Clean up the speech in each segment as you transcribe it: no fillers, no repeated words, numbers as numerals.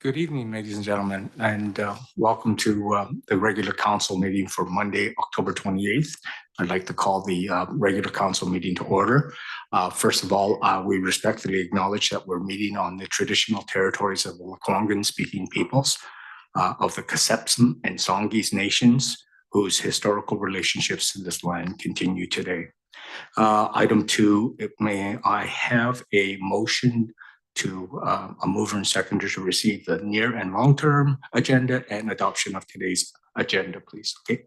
Good evening, ladies and gentlemen, and welcome to the regular council meeting for Monday, October 28th. I'd like to call the regular council meeting to order. First of all, we respectfully acknowledge that we're meeting on the traditional territories of the Lekwungen speaking peoples of the Xwsepsum and Songhees Nations, whose historical relationships to this land continue today. Item 2, may I have a motion to a mover and seconder to receive the near and long-term agenda and adoption of today's agenda, please. Okay,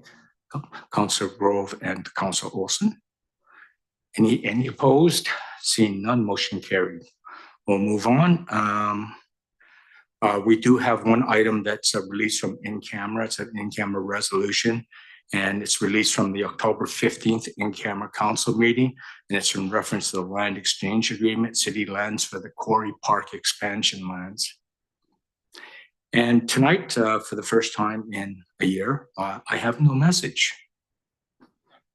Councillor Grove and Councillor Olson. Any opposed? Seeing none, motion carried. We'll move on. We do have one item that's released from in-camera. It's an in-camera resolution, and it's released from the October 15th in-camera council meeting, and it's in reference to the land exchange agreement, city lands for the Quarry Park expansion lands. And tonight, for the first time in a year, I have no message.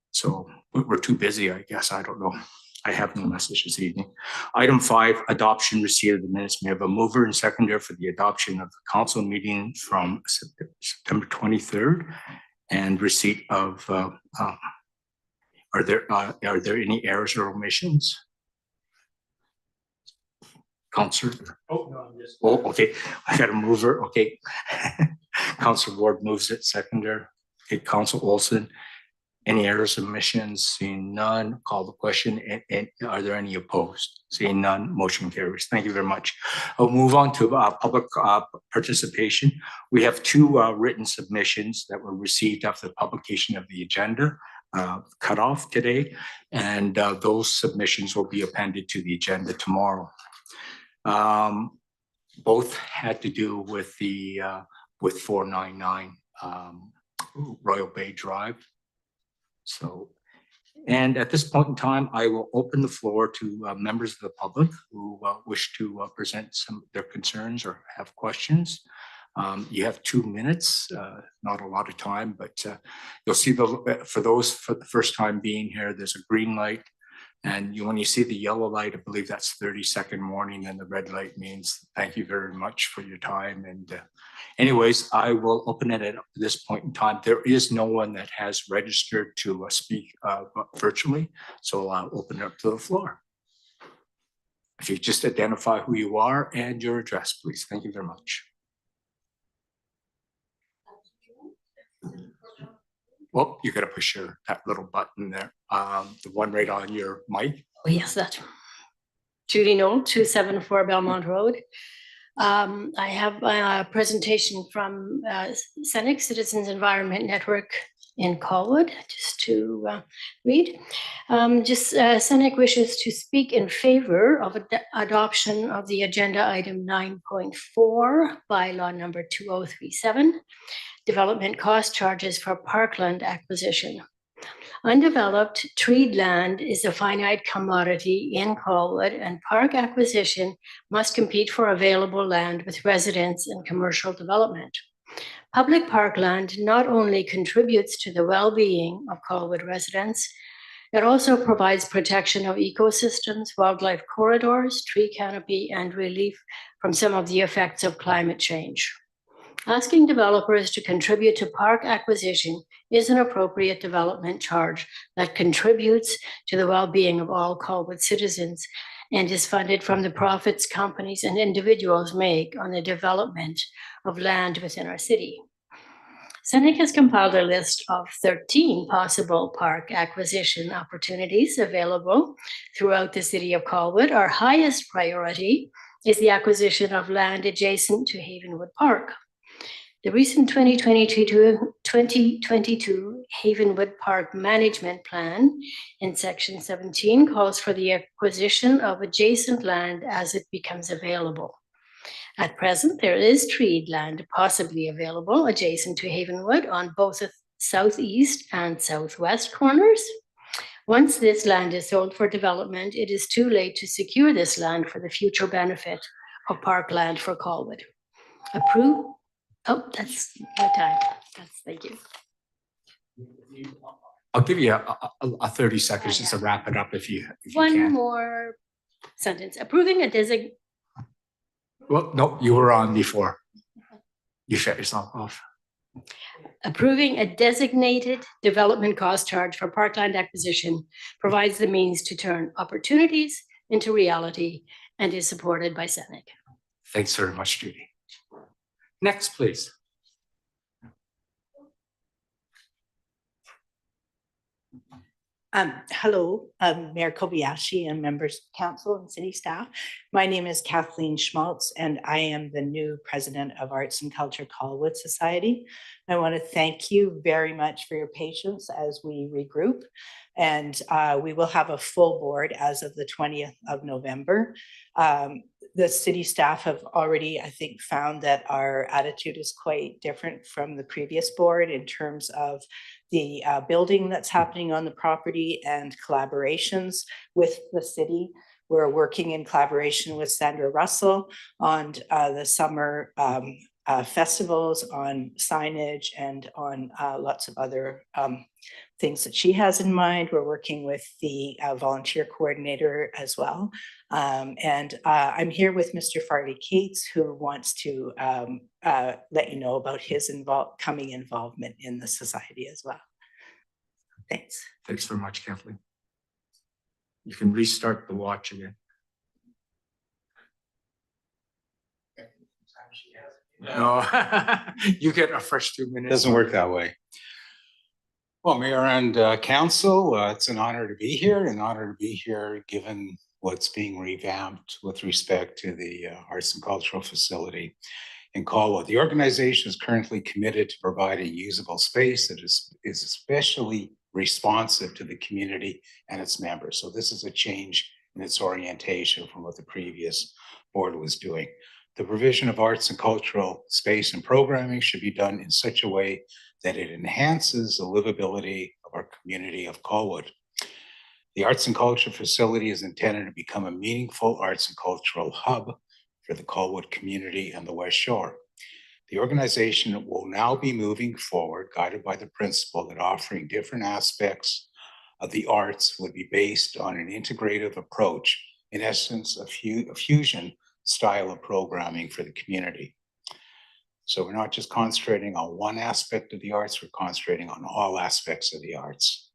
So we're too busy, I guess, I don't know. I have no message this evening. Item 5, adoption, receipt of the minutes. May I have a mover and seconder for the adoption of the council meeting from September 23rd and receipt of, are there any errors or omissions? Councillor? Oh, no, I'm just. Oh, okay. I got a mover. Okay. Councillor Ward moves it, seconder. Okay, Councillor Olson. Any errors, omissions? Seeing none, call the question. And are there any opposed? Seeing none, motion carries. Thank you very much. I'll move on to public participation. We have 2 written submissions that were received after the publication of the agenda cutoff today, and those submissions will be appended to the agenda tomorrow. Both had to do with the with 499 Royal Bay Drive. So, and at this point in time, I will open the floor to members of the public who wish to present some of their concerns or have questions. You have 2 minutes, not a lot of time, but you'll see for those for the first time being here, there's a green light. And when you see the yellow light, I believe that's 30-second warning, and the red light means thank you very much for your time. And anyways, I will open it at this point in time. There is no one that has registered to speak virtually, so I'll open it up to the floor. If you just identify who you are and your address, please. Thank you very much. Well, you got to push that little button there, the one right on your mic. Oh, yes, that. Judy Knoll, 274 Belmont Road. I have a presentation from Senex Citizens Environment Network in Colwood, just to read. Senex wishes to speak in favor of adoption of the agenda item 9.4, bylaw number 2037. Development cost charges for parkland acquisition. Undeveloped treed land is a finite commodity in Colwood, and park acquisition must compete for available land with residence and commercial development. Public parkland not only contributes to the well-being of Colwood residents, it also provides protection of ecosystems, wildlife corridors, tree canopy, and relief from some of the effects of climate change. Asking developers to contribute to park acquisition is an appropriate development charge that contributes to the well-being of all Colwood citizens and is funded from the profits companies and individuals make on the development of land within our city. Senex has compiled a list of 13 possible park acquisition opportunities available throughout the city of Colwood. Our highest priority is the acquisition of land adjacent to Havenwood Park. The recent 2022 Havenwood Park Management Plan in Section 17 calls for the acquisition of adjacent land as it becomes available. At present, there is treed land possibly available adjacent to Havenwood on both the southeast and southwest corners. Once this land is sold for development, it is too late to secure this land for the future benefit of parkland for Colwood. Approve. Oh, that's my time. Thank you. I'll give you a 30 seconds just to wrap it up if you One can. more sentence. Approving a designation. Well, no, you were on before. You shut yourself off. Approving a designated development cost charge for parkland acquisition provides the means to turn opportunities into reality and is supported by Senex. Thanks very much, Judy. Next, please. Hello, Mayor Kobayashi and members of council and city staff. My name is Kathleen Schmaltz, and I am the new president of Arts and Culture Colwood Society. I want to thank you very much for your patience as we regroup, and we will have a full board as of the 20th of November. The city staff have already, I think, found that our attitude is quite different from the previous board in terms of the building that's happening on the property and collaborations with the city. We're working in collaboration with Sandra Russell on the summer festivals, on signage, and on lots of other things that she has in mind. We're working with the volunteer coordinator as well. And I'm here with Mr. Farley Cates, who wants to let you know about his coming involvement in the society as well. Thanks. Thanks very much, Kathleen. You can restart the watch again. No, you get a fresh 2 minutes. Doesn't work that way. Well, Mayor and Council, it's an honor to be here, given what's being revamped with respect to the Arts and Cultural Facility in Colwood. The organization is currently committed to provide a usable space that is especially responsive to the community and its members. So this is a change in its orientation from what the previous board was doing. The provision of arts and cultural space and programming should be done in such a way that it enhances the livability of our community of Colwood. The Arts and Culture Facility is intended to become a meaningful arts and cultural hub for the Colwood community and the West Shore. The organization will now be moving forward, guided by the principle that offering different aspects of the arts would be based on an integrative approach, in essence, a fusion style of programming for the community. So we're not just concentrating on one aspect of the arts, we're concentrating on all aspects of the arts.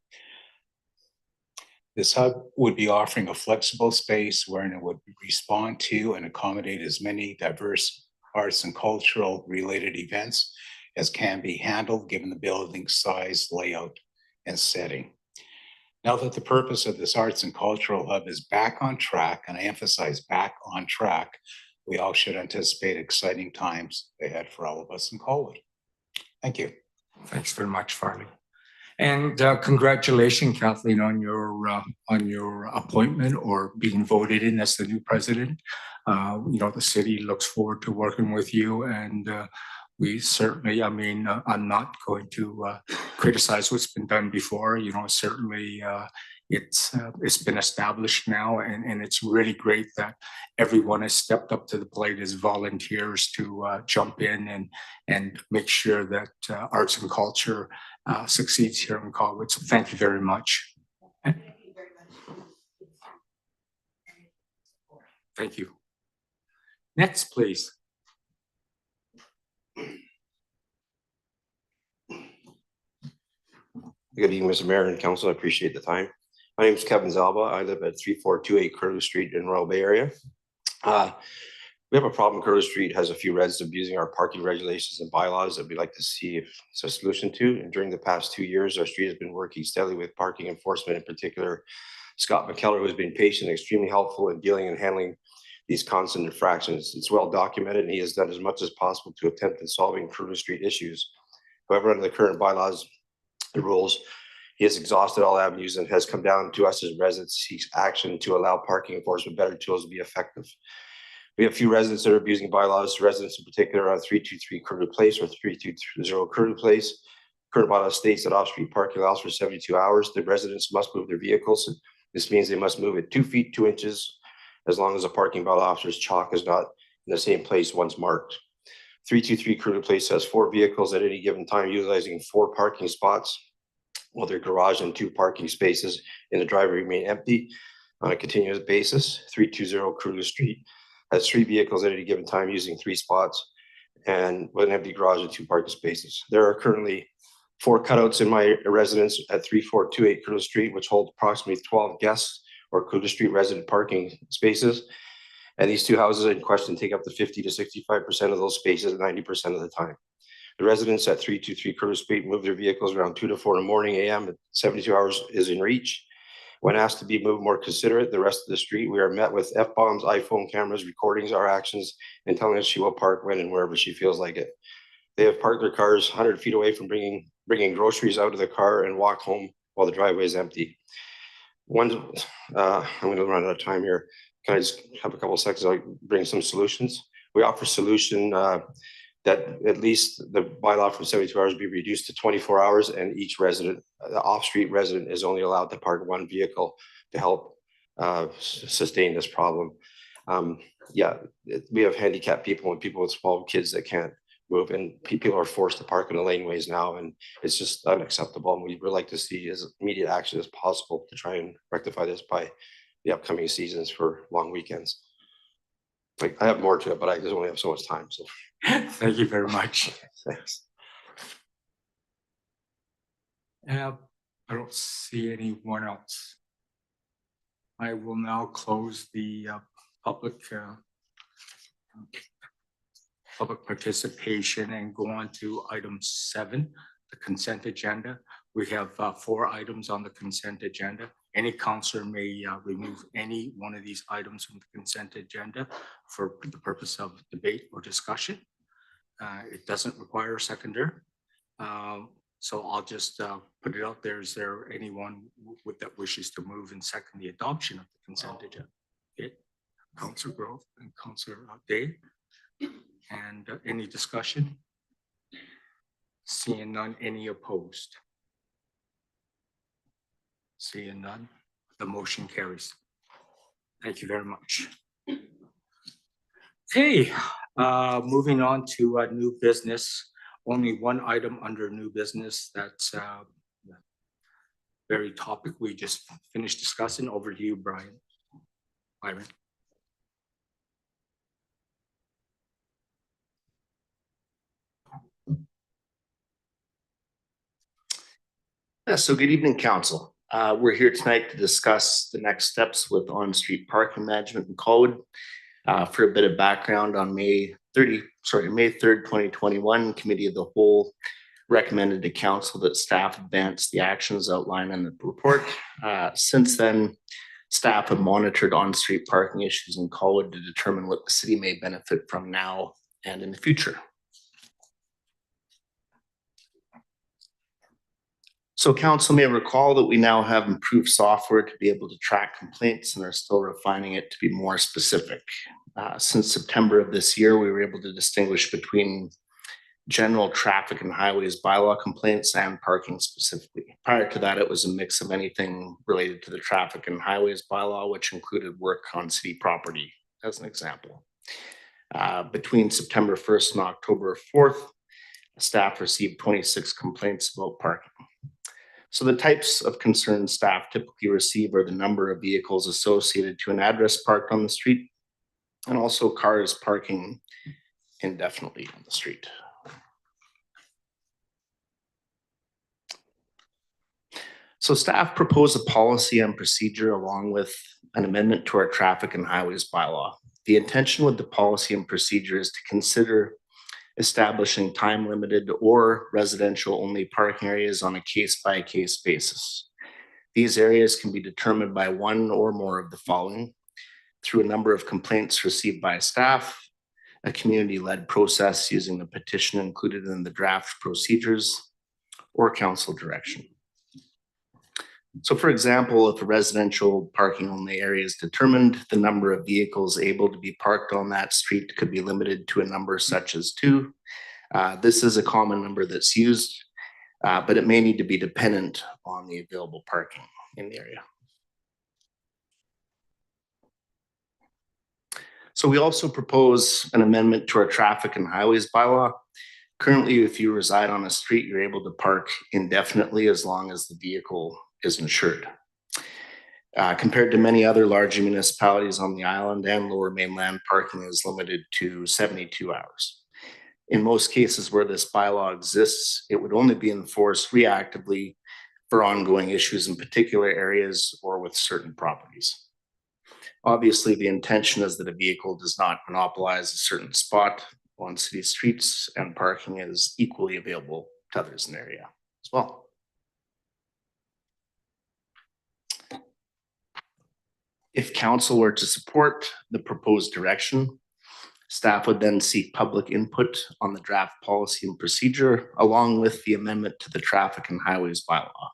This hub would be offering a flexible space wherein it would respond to and accommodate as many diverse arts and cultural related events as can be handled given the building size, layout, and setting. Now that the purpose of this arts and cultural hub is back on track, and I emphasize back on track, we all should anticipate exciting times ahead for all of us in Colwood. Thank you. Thanks very much, Farley. And congratulations, Kathleen, on your appointment or being voted in as the new president. You know, the city looks forward to working with you, and we certainly, I mean, I'm not going to criticize what's been done before. You know, certainly it's been established now, and it's really great that everyone has stepped up to the plate as volunteers to jump in and make sure that arts and culture succeeds here in Colwood. So thank you very much. Thank you very much. Thank you. Next, please. Good evening, Mr. Mayor and Council. I appreciate the time. My name is Kevin Zalba. I live at 3428 Curlew Street in Royal Bay area. We have a problem. Curlew Street has a few residents abusing our parking regulations and bylaws that we'd like to see if it's a solution to. And during the past 2 years, our street has been working steadily with parking enforcement, in particular, Scott McKellar, who has been patient and extremely helpful in dealing and handling these constant infractions. It's well documented, and he has done as much as possible to attempt in solving Curlew Street issues. However, under the current bylaws, the rules, he has exhausted all avenues and has come down to us as residents to seek action to allow parking enforcement better tools to be effective. We have a few residents that are abusing bylaws, residents in particular on 323 Curlew Place or 320 Curlew Place. Current bylaw states that off-street parking allows for 72 hours. The residents must move their vehicles. This means they must move it 2 feet 2 inches as long as the parking bylaw officer's chalk is not in the same place once marked. 323 Curlew Place has 4 vehicles at any given time utilizing 4 parking spots, while their garage and 2 parking spaces in the driveway remain empty on a continuous basis. 320 Curlew Street has 3 vehicles at any given time using 3 spots, and with an empty garage and 2 parking spaces. There are currently 4 cutouts in my residence at 3428 Curtis Street, which hold approximately 12 guests or Curtis Street resident parking spaces. And these 2 houses in question take up to 50 to 65% of those spaces 90% of the time. The residents at 323 Curtis Street move their vehicles around 2 to 4 in the morning AM, at 72 hours is in reach. When asked to be moved more considerate, the rest of the street, we are met with F-bombs, iPhone cameras, recordings our actions, and telling us she will park when and wherever she feels like it. They have parked their cars 100 feet away from bringing groceries out of the car and walk home while the driveway is empty. I'm going to run out of time here. Can I just have a couple of seconds? I'll bring some solutions. We offer a solution that at least the bylaw from 72 hours be reduced to 24 hours, and each resident, the off-street resident, is only allowed to park 1 vehicle to help sustain this problem. We have handicapped people and people with small kids that can't move, and people are forced to park in the laneways now, and it's just unacceptable. And we would like to see as immediate action as possible to try and rectify this by the upcoming seasons for long weekends. Like, I have more to it, but I just only have so much time. So Thank you very much. thanks. I don't see anyone else. I will now close the public participation and go on to item 7, the consent agenda. We have 4 items on the consent agenda. Any counselor may remove any one of these items from the consent agenda for the purpose of debate or discussion. It doesn't require a seconder. So I'll just put it out there. Is there anyone that wishes to move and second the adoption of the consent agenda? Okay. Councillor Grove and Councillor Day. And any discussion? Seeing none, any opposed? Seeing none, the motion carries. Thank you very much. Okay, moving on to new business. Only one item under new business. That's the very topic we just finished discussing. Over to you, Byron. So good evening, Council. We're here tonight to discuss the next steps with on-street parking management in Colwood. For a bit of background, on May 3rd, 2021, Committee of the Whole recommended to Council that staff advance the actions outlined in the report. Since then, staff have monitored on-street parking issues in Colwood to determine what the city may benefit from now and in the future. So Council may recall that we now have improved software to be able to track complaints and are still refining it to be more specific. Since September of this year, we were able to distinguish between general traffic and highways bylaw complaints and parking specifically. Prior to that, it was a mix of anything related to the traffic and highways bylaw, which included work on city property, as an example. Between September 1st and October 4th, staff received 26 complaints about parking. So the types of concerns staff typically receive are the number of vehicles associated to an address parked on the street, and also cars parking indefinitely on the street. So staff proposed a policy and procedure along with an amendment to our traffic and highways bylaw. The intention with the policy and procedure is to consider establishing time-limited or residential-only parking areas on a case-by-case basis. These areas can be determined by one or more of the following: through a number of complaints received by staff, a community-led process using the petition included in the draft procedures, or council direction. So for example, if a residential parking only area is determined, the number of vehicles able to be parked on that street could be limited to a number such as 2. This is a common number that's used, but it may need to be dependent on the available parking in the area. So we also propose an amendment to our traffic and highways bylaw. Currently, if you reside on a street, you're able to park indefinitely as long as the vehicle is insured. Compared to many other large municipalities on the island and lower mainland, parking is limited to 72 hours. In most cases where this bylaw exists, it would only be enforced reactively for ongoing issues in particular areas or with certain properties. Obviously, the intention is that a vehicle does not monopolize a certain spot on city streets, and parking is equally available to others in the area as well. If council were to support the proposed direction, staff would then seek public input on the draft policy and procedure along with the amendment to the traffic and highways bylaw.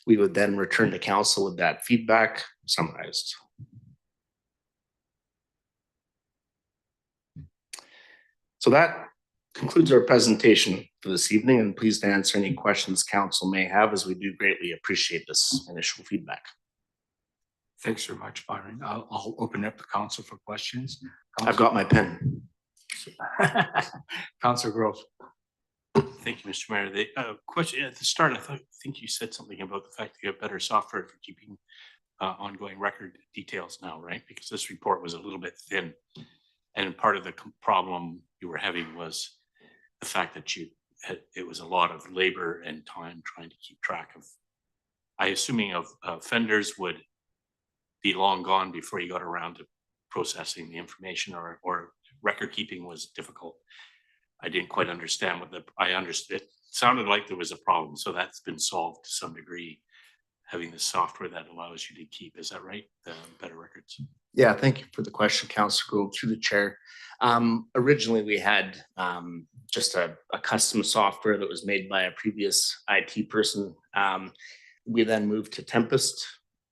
We would then return to council with that feedback summarized. So that concludes our presentation for this evening, and pleased to answer any questions council may have, as we do greatly appreciate this initial feedback. Thanks very much, Byron. I'll open up the council for questions. I've got my pen. Councilor Grove. Thank you, Mr. Mayor. The question at the start, I think you said something about the fact that you have better software for keeping ongoing record details now, right? Because this report was a little bit thin. And part of the problem you were having was the fact that it was a lot of labor and time trying to keep track of, assuming of offenders would be long gone before you got around to processing the information, or record keeping was difficult. I didn't quite understand I understood. It sounded like there was a problem, so that's been solved to some degree, having the software that allows you to keep. Is that right? The better records. Yeah, thank you for the question, Councilor Gould, through the chair. Originally, we had just a custom software that was made by a previous IT person. We then moved to Tempest.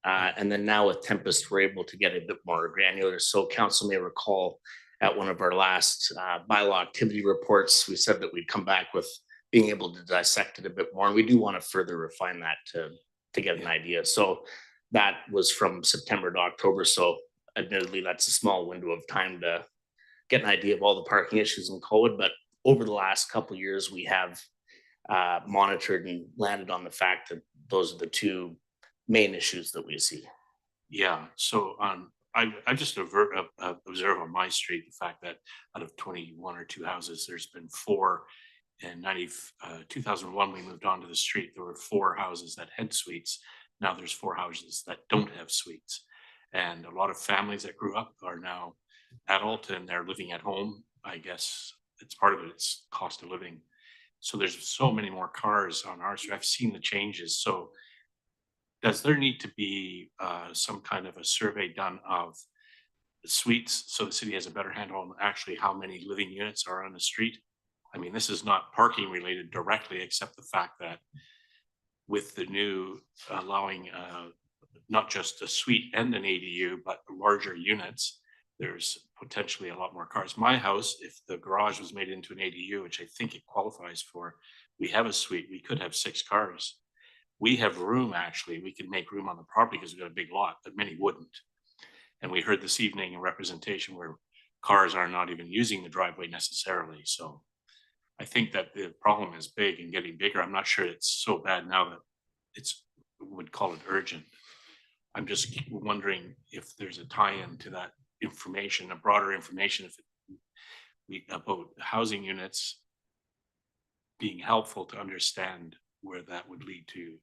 And then now with Tempest, we're able to get a bit more granular. So council may recall at one of our last bylaw activity reports, we said that we'd come back with being able to dissect it a bit more. And we do want to further refine that to get an idea. So that was from September to October. So admittedly, that's a small window of time to get an idea of all the parking issues in Colwood. But over the last couple of years, we have monitored and landed on the fact that those are the two main issues that we see. Yeah, so I just observe on my street the fact that out of 21 or 2 houses, there's been 4. In 2001, we moved onto the street. There were 4 houses that had suites. Now there's 4 houses that don't have suites. And a lot of families that grew up are now adult and they're living at home. I guess it's part of it, it's cost of living. So there's so many more cars on our street. I've seen the changes. So does there need to be some kind of a survey done of the suites so the city has a better handle on actually how many living units are on the street? I mean, this is not parking related directly, except the fact that with the new allowing not just a suite and an ADU, but larger units, there's potentially a lot more cars. My house, if the garage was made into an ADU, which I think it qualifies for, we have a suite, we could have 6 cars. We have room, actually. We could make room on the property because we've got a big lot, but many wouldn't. And we heard this evening a representation where cars are not even using the driveway necessarily. So I think that the problem is big and getting bigger. I'm not sure it's so bad now that would call it urgent. I'm just wondering if there's a tie-in to that information, a broader information about housing units being helpful to understand where that would lead to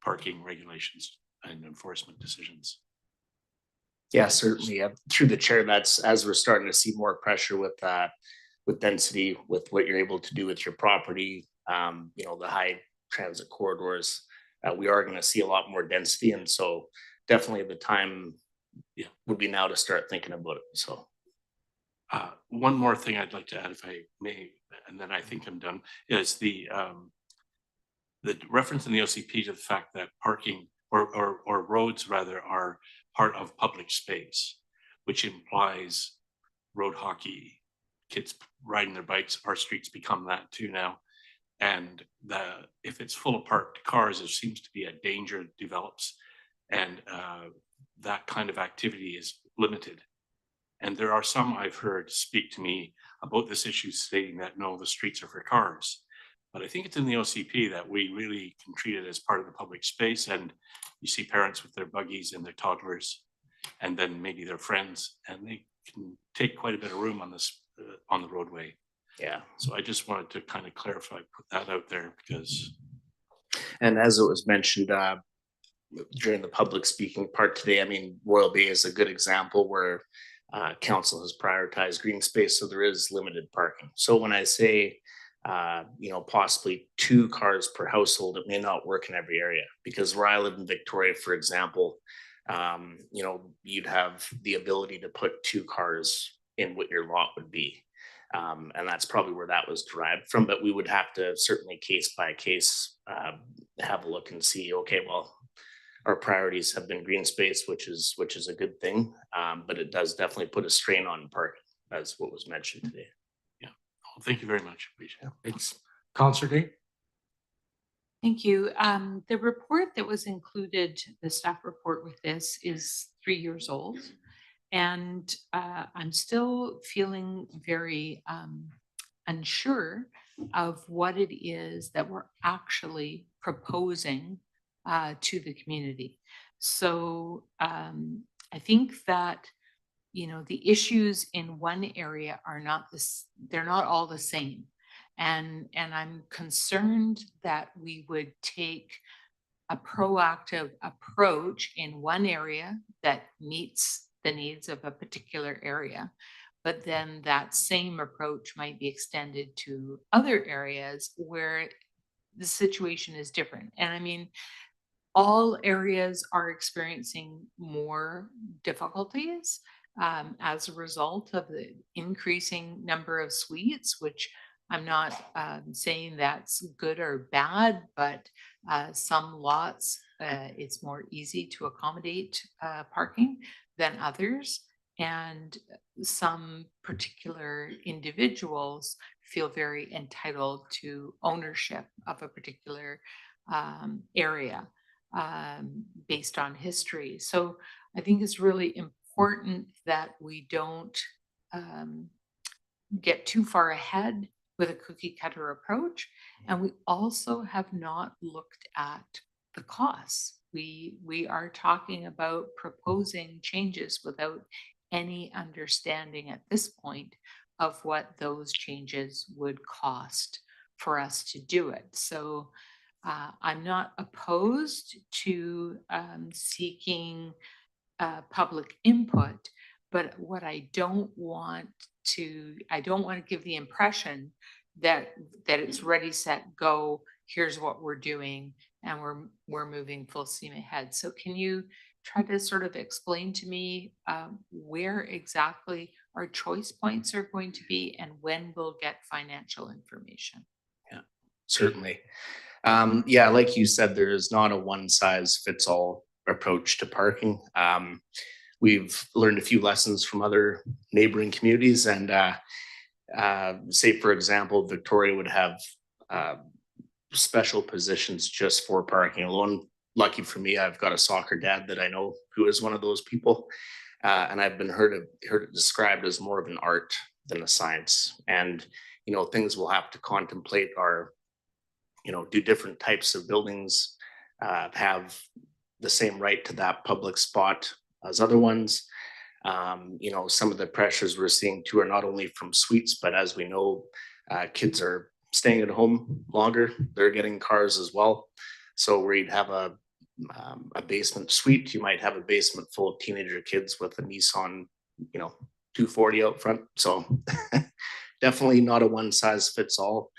parking regulations and enforcement decisions. Yeah, certainly. Through the chair, that's as we're starting to see more pressure with density, with what you're able to do with your property, the high transit corridors, we are going to see a lot more density. And so definitely the time would be now to start thinking about it. So one more thing I'd like to add, if I may, and then I think I'm done, is the reference in the OCP to the fact that parking or roads rather are part of public space, which implies road hockey, kids riding their bikes. Our streets become that too now. And if it's full of parked cars, there seems to be a danger develops, and that kind of activity is limited. And there are some I've heard speak to me about this issue stating that no, the streets are for cars. But I think it's in the OCP that we really can treat it as part of the public space. And you see parents with their buggies and their toddlers, and then maybe their friends, and they can take quite a bit of room on this on the roadway. Yeah. So I just wanted to kind of clarify, put that out there because And as it was mentioned during the public speaking part today, I mean, Royal Bay is a good example where council has prioritized green space, so there is limited parking. So when I say, possibly 2 cars per household, it may not work in every area, because where I live in Victoria, for example, you'd have the ability to put 2 cars in what your lot would be. And that's probably where that was derived from, but we would have to certainly case by case have a look and see, okay, well, our priorities have been green space, which is a good thing, but it does definitely put a strain on parking, as what was mentioned today. well, thank you very much. Appreciate it. It's Counselor Day. Thank you. The report that was included, the staff report with this, is 3 years old. And I'm still feeling very unsure of what it is that we're actually proposing to the community. So I think that, the issues in one area are not this, they're not all the same. And I'm concerned that we would take a proactive approach in one area that meets the needs of a particular area, but then that same approach might be extended to other areas where the situation is different. And I mean, all areas are experiencing more difficulties as a result of the increasing number of suites, which I'm not saying that's good or bad, but some lots, it's more easy to accommodate parking than others. And some particular individuals feel very entitled to ownership of a particular area based on history. So I think it's really important that we don't get too far ahead with a cookie cutter approach. And we also have not looked at the costs. We are talking about proposing changes without any understanding at this point of what those changes would cost for us to do it. So I'm not opposed to seeking public input, but what I don't want to give the impression that it's ready, set, go, here's what we're doing, and we're moving full steam ahead. So can you try to sort of explain to me where exactly our choice points are going to be and when we'll get financial information? Yeah, certainly. Like you said, there is not a one size fits all approach to parking. We've learned a few lessons from other neighboring communities, and say, for example, Victoria would have special positions just for parking alone. Lucky for me, I've got a soccer dad that I know who is one of those people, and I've been heard it described as more of an art than a science. And things we'll have to contemplate are, do different types of buildings have the same right to that public spot as other ones? Some of the pressures we're seeing too are not only from suites, but as we know, kids are staying at home longer. They're getting cars as well. So where you'd have a basement suite, you might have a basement full of teenager kids with a Nissan, 240 out front. So definitely not a one size fits all.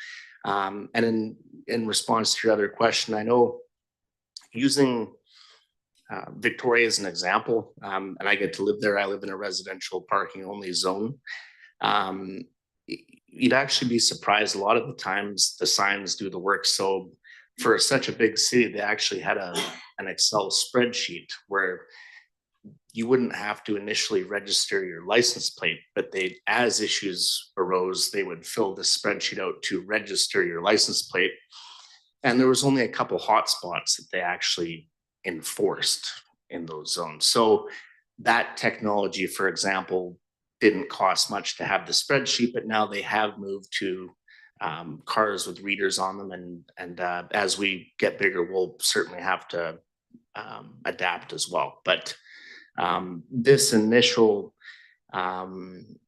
And in response to your other question, I know using Victoria as an example, and I get to live there. I live in a residential parking only zone. You'd actually be surprised a lot of the times the signs do the work. So for such a big city, they actually had an Excel spreadsheet where you wouldn't have to initially register your license plate, but as issues arose, they would fill the spreadsheet out to register your license plate. And there was only a couple hotspots that they actually enforced in those zones. So that technology, for example, didn't cost much to have the spreadsheet, but now they have moved to cars with readers on them. And as we get bigger, we'll certainly have to adapt as well. But this initial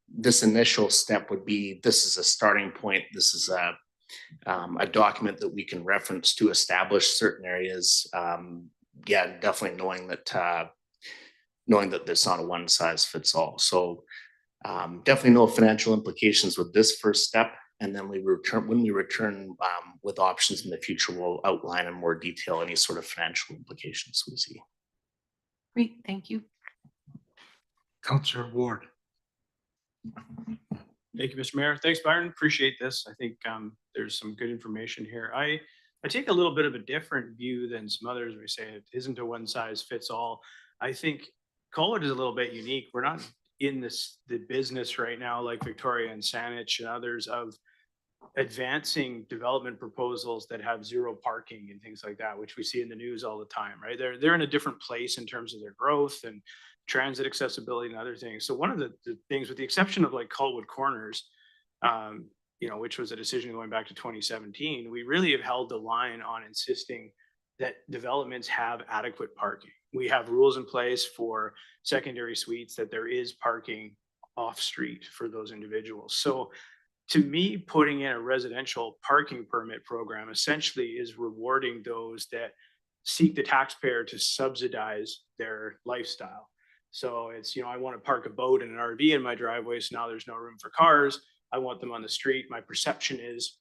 this initial step would be, this is a starting point. This is a document that we can reference to establish certain areas. Yeah, definitely knowing that there's not a one size fits all. So definitely no financial implications with this first step. And then when we return with options in the future, we'll outline in more detail any sort of financial implications we see. Great, thank you. Councillor Ward. Thank you, Mr. Mayor. Thanks, Byron. Appreciate this. I think there's some good information here. I take a little bit of a different view than some others. We say it isn't a one size fits all. I think Colwood is a little bit unique. We're not in the business right now like Victoria and Saanich and others of advancing development proposals that have zero parking and things like that, which we see in the news all the time, right? They're in a different place in terms of their growth and transit accessibility and other things. So one of the things, with the exception of like Colwood Corners, which was a decision going back to 2017, we really have held the line on insisting that developments have adequate parking. We have rules in place for secondary suites that there is parking off street for those individuals. So to me, putting in a residential parking permit program essentially is rewarding those that seek the taxpayer to subsidize their lifestyle. So it's, I want to park a boat and an RV in my driveway, so now there's no room for cars. I want them on the street. My perception is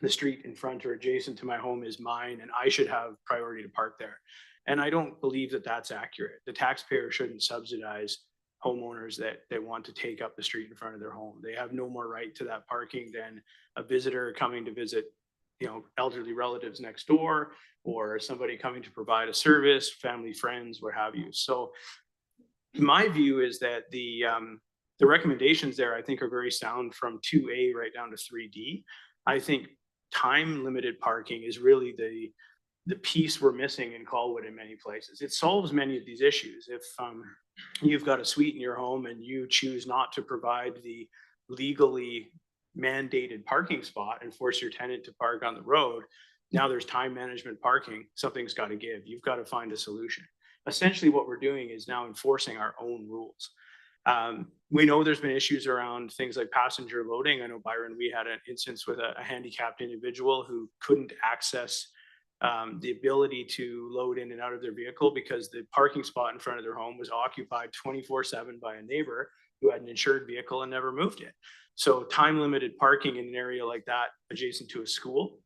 the street in front or adjacent to my home is mine, and I should have priority to park there. And I don't believe that that's accurate. The taxpayer shouldn't subsidize homeowners that want to take up the street in front of their home. They have no more right to that parking than a visitor coming to visit, elderly relatives next door, or somebody coming to provide a service, family, friends, what have you. So my view is that the recommendations there, I think, are very sound from 2A right down to 3D. I think time limited parking is really the piece we're missing in Colwood in many places. It solves many of these issues. If you've got a suite in your home and you choose not to provide the legally mandated parking spot and force your tenant to park on the road, now there's time management parking. Something's got to give. You've got to find a solution. Essentially what we're doing is now enforcing our own rules. We know there's been issues around things like passenger loading. I know, Byron, we had an instance with a handicapped individual who couldn't access the ability to load in and out of their vehicle because the parking spot in front of their home was occupied 24/7 by a neighbor who had an insured vehicle and never moved it. So time limited parking in an area like that adjacent to a school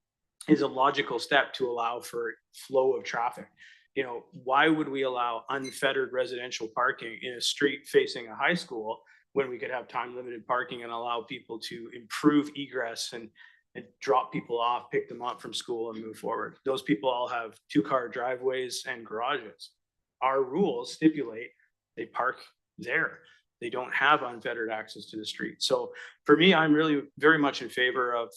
is a logical step to allow for flow of traffic. Why would we allow unfettered residential parking in a street facing a high school when we could have time limited parking and allow people to improve egress and drop people off, pick them up from school and move forward? Those people all have 2-car driveways and garages. Our rules stipulate they park there. They don't have unfettered access to the street. So for me, I'm really very much in favor of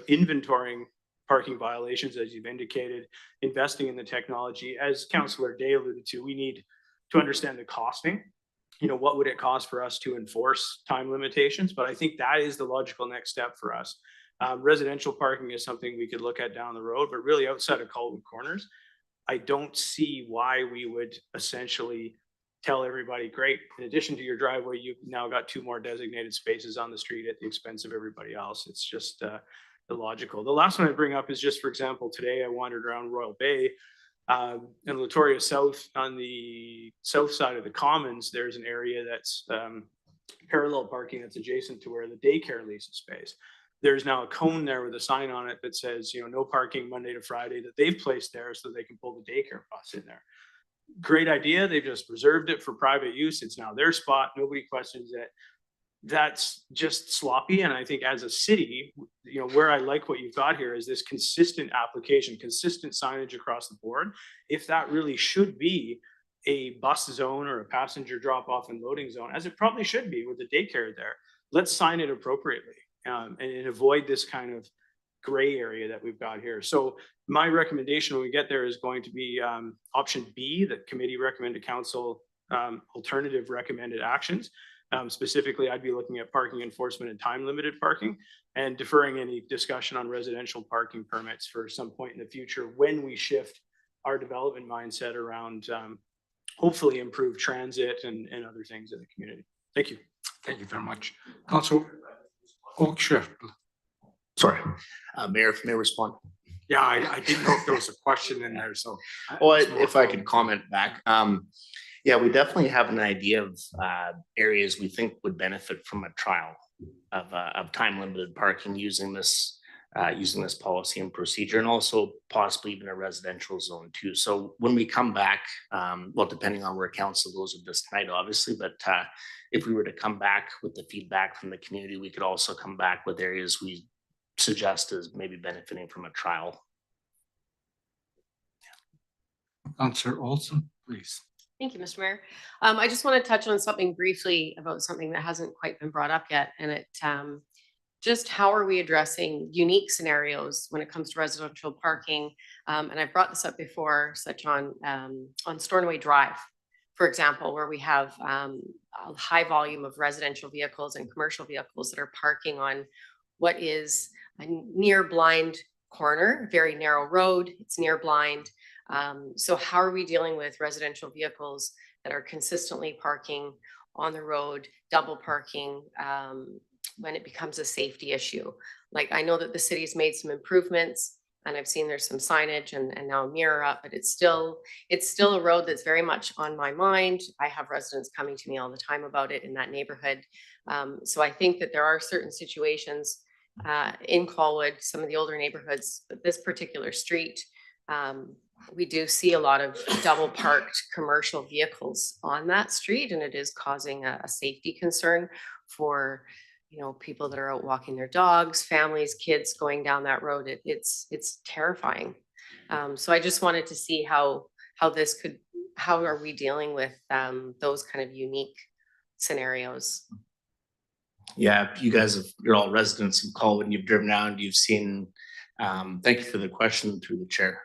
inventorying parking violations, as you've indicated, investing in the technology. As Councillor Day alluded to, we need to understand the costing. What would it cost for us to enforce time limitations? But I think that is the logical next step for us. Residential parking is something we could look at down the road, but really outside of Colwood Corners, I don't see why we would essentially tell everybody, great, in addition to your driveway, you've now got 2 more designated spaces on the street at the expense of everybody else. It's just illogical. The last one I bring up is just, for example, today I wandered around Royal Bay and Latoria South. On the south side of the Commons, there's an area that's parallel parking that's adjacent to where the daycare leases space. There's now a cone there with a sign on it that says, no parking Monday to Friday, that they've placed there so they can pull the daycare bus in there. Great idea. They've just reserved it for private use. It's now their spot. Nobody questions it. That's just sloppy. And I think as a city, where I like what you've got here is this consistent application, consistent signage across the board. If that really should be a bus zone or a passenger drop off and loading zone, as it probably should be with the daycare there, let's sign it appropriately and avoid this kind of gray area that we've got here. So my recommendation when we get there is going to be option B, the committee recommended council alternative recommended actions. Specifically, I'd be looking at parking enforcement and time limited parking and deferring any discussion on residential parking permits for some point in the future when we shift our development mindset around hopefully improved transit and other things in the community. Thank you. Thank you very much. Council, oh, sure. Sorry, Mayor, may I respond? Yeah, I didn't know if there was a question in there, so. Well, if I could comment back, yeah, we definitely have an idea of areas we think would benefit from a trial of time limited parking using this policy and procedure, and also possibly even a residential zone too. So when we come back, well, depending on where council goes with this tonight, obviously, but if we were to come back with the feedback from the community, we could also come back with areas we suggest as maybe benefiting from a trial. Councillor Olson, please. Thank you, Mr. Mayor. I just want to touch on something briefly about something that hasn't quite been brought up yet. And it just how are we addressing unique scenarios when it comes to residential parking? And I've brought this up before, such on Stornoway Drive, for example, where we have a high volume of residential vehicles and commercial vehicles that are parking on what is a near blind corner, very narrow road. It's near blind. So how are we dealing with residential vehicles that are consistently parking on the road, double parking, when it becomes a safety issue? Like, I know that the city's made some improvements and I've seen there's some signage and now a mirror up, but it's still a road that's very much on my mind. I have residents coming to me all the time about it in that neighborhood. So I think that there are certain situations in Colwood, some of the older neighborhoods, but this particular street, we do see a lot of double parked commercial vehicles on that street, and it is causing a safety concern for, you know, people that are out walking their dogs, families, kids going down that road. It's terrifying. So I just wanted to see how are we dealing with those kind of unique scenarios? Yeah, you're all residents of Colwood and you've driven around, you've seen, thank you for the question through the chair.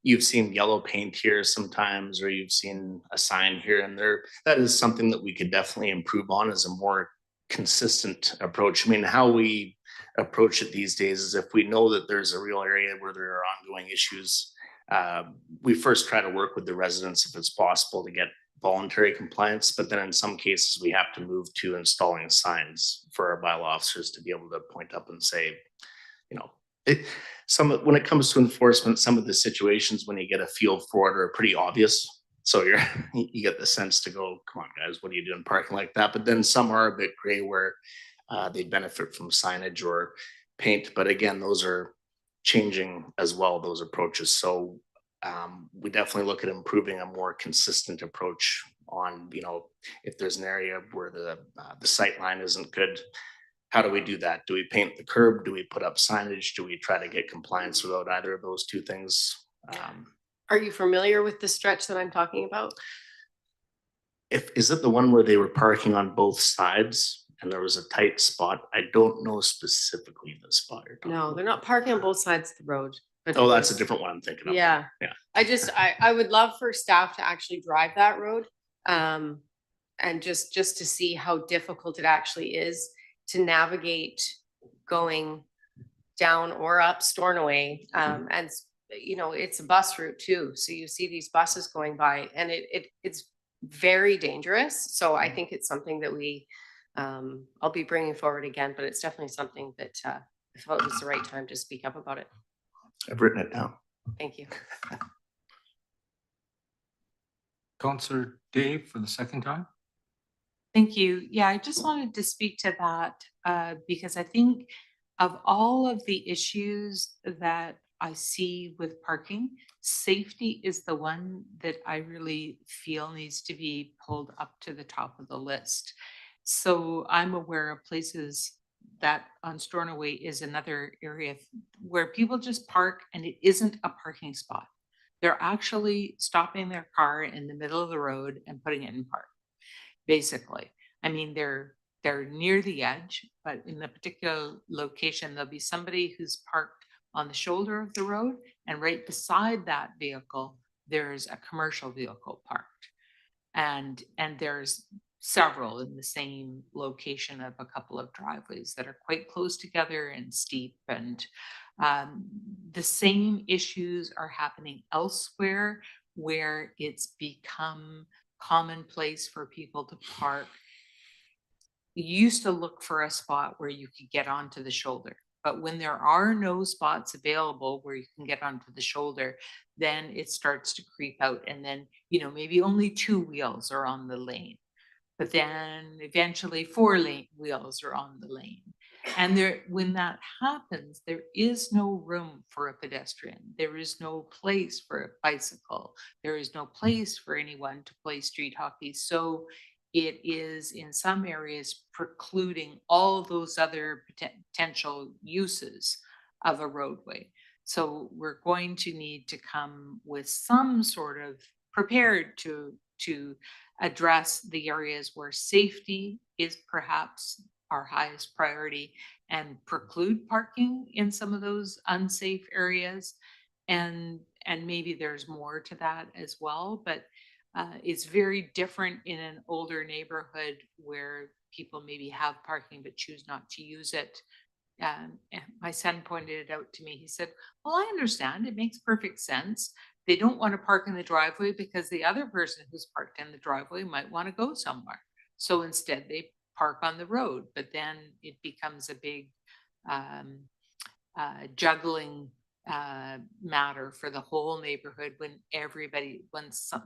You've seen yellow paint here sometimes, or you've seen a sign here and there. That is something that we could definitely improve on as a more consistent approach. I mean, how we approach it these days is if we know that there's a real area where there are ongoing issues, we first try to work with the residents if it's possible to get voluntary compliance, but then in some cases we have to move to installing signs for our bylaw officers to be able to point up and say, you know, when it comes to enforcement, some of the situations when you get a feel for it are pretty obvious. So you get the sense to go, come on guys, what are you doing parking like that? But then some are a bit gray where they benefit from signage or paint. But again, those are changing as well, those approaches. So we definitely look at improving a more consistent approach on, you know, if there's an area where the sight line isn't good, how do we do that? Do we paint the curb? Do we put up signage? Do we try to get compliance without either of those two things? Are you familiar with the stretch that I'm talking about? Is it the one where they were parking on both sides and there was a tight spot? I don't know specifically the spot you're talking No, about. they're not parking on both sides of the road. But Oh, that's a different one I'm thinking of. Yeah. Yeah. I would love for staff to actually drive that road. And just to see how difficult it actually is to navigate going down or up Stornoway. And you know, it's a bus route too. So you see these buses going by and it's very dangerous. So I think it's something that I'll be bringing forward again, but it's definitely something that I felt it was the right time to speak up about it. I've written it down. Thank you. Councillor Dave for the second time. Thank you. Yeah, I just wanted to speak to that because I think of all of the issues that I see with parking, safety is the one that I really feel needs to be pulled up to the top of the list. So I'm aware of places that on Stornoway is another area where people just park and it isn't a parking spot. They're actually stopping their car in the middle of the road and putting it in park. Basically, I mean, they're near the edge, but in the particular location, there'll be somebody who's parked on the shoulder of the road, and right beside that vehicle, there's a commercial vehicle parked. And there's several in the same location of a couple of driveways that are quite close together and steep. And the same issues are happening elsewhere where it's become commonplace for people to park you used to look for a spot where you could get onto the shoulder. But when there are no spots available where you can get onto the shoulder, then it starts to creep out. And then, maybe only 2 wheels are on the lane. But then eventually 4 wheels are on the lane. And when that happens, there is no room for a pedestrian. There is no place for a bicycle. There is no place for anyone to play street hockey. So it is in some areas precluding all those other potential uses of a roadway. So we're going to need to come with some sort of prepared to address the areas where safety is perhaps our highest priority and preclude parking in some of those unsafe areas. And maybe there's more to that as well, but it's very different in an older neighborhood where people maybe have parking but choose not to use it. And my son pointed it out to me. He said, well, I understand. It makes perfect sense. They don't want to park in the driveway because the other person who's parked in the driveway might want to go somewhere. So instead they park on the road, but then it becomes a big juggling matter for the whole neighborhood when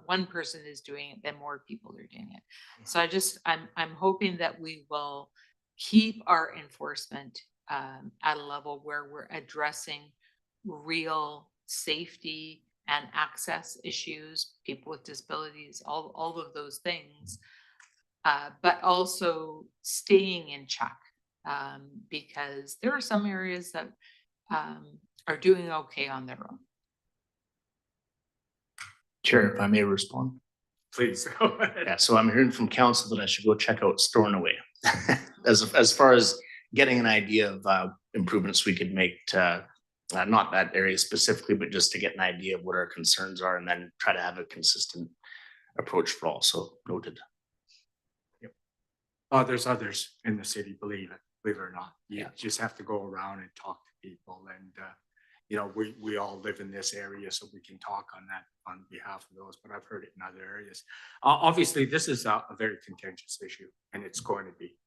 one person is doing it, then more people are doing it. So I'm hoping that we will keep our enforcement at a level where we're addressing real safety and access issues, people with disabilities, all of those things, but also staying in check, because there are some areas that are doing okay on their own. Chair, if I may respond. Please. Yeah, so I'm hearing from council that I should go check out Store and Away. As far as getting an idea of improvements we could make to not that area specifically, but just to get an idea of what our concerns are and then try to have a consistent approach for all. So noted. There's others in the city, believe it or not. You just have to go around and talk to people, and we all live in this area, so we can talk on behalf of those, but I've heard it in other areas. Obviously, this is a very contentious issue, and it's going to be.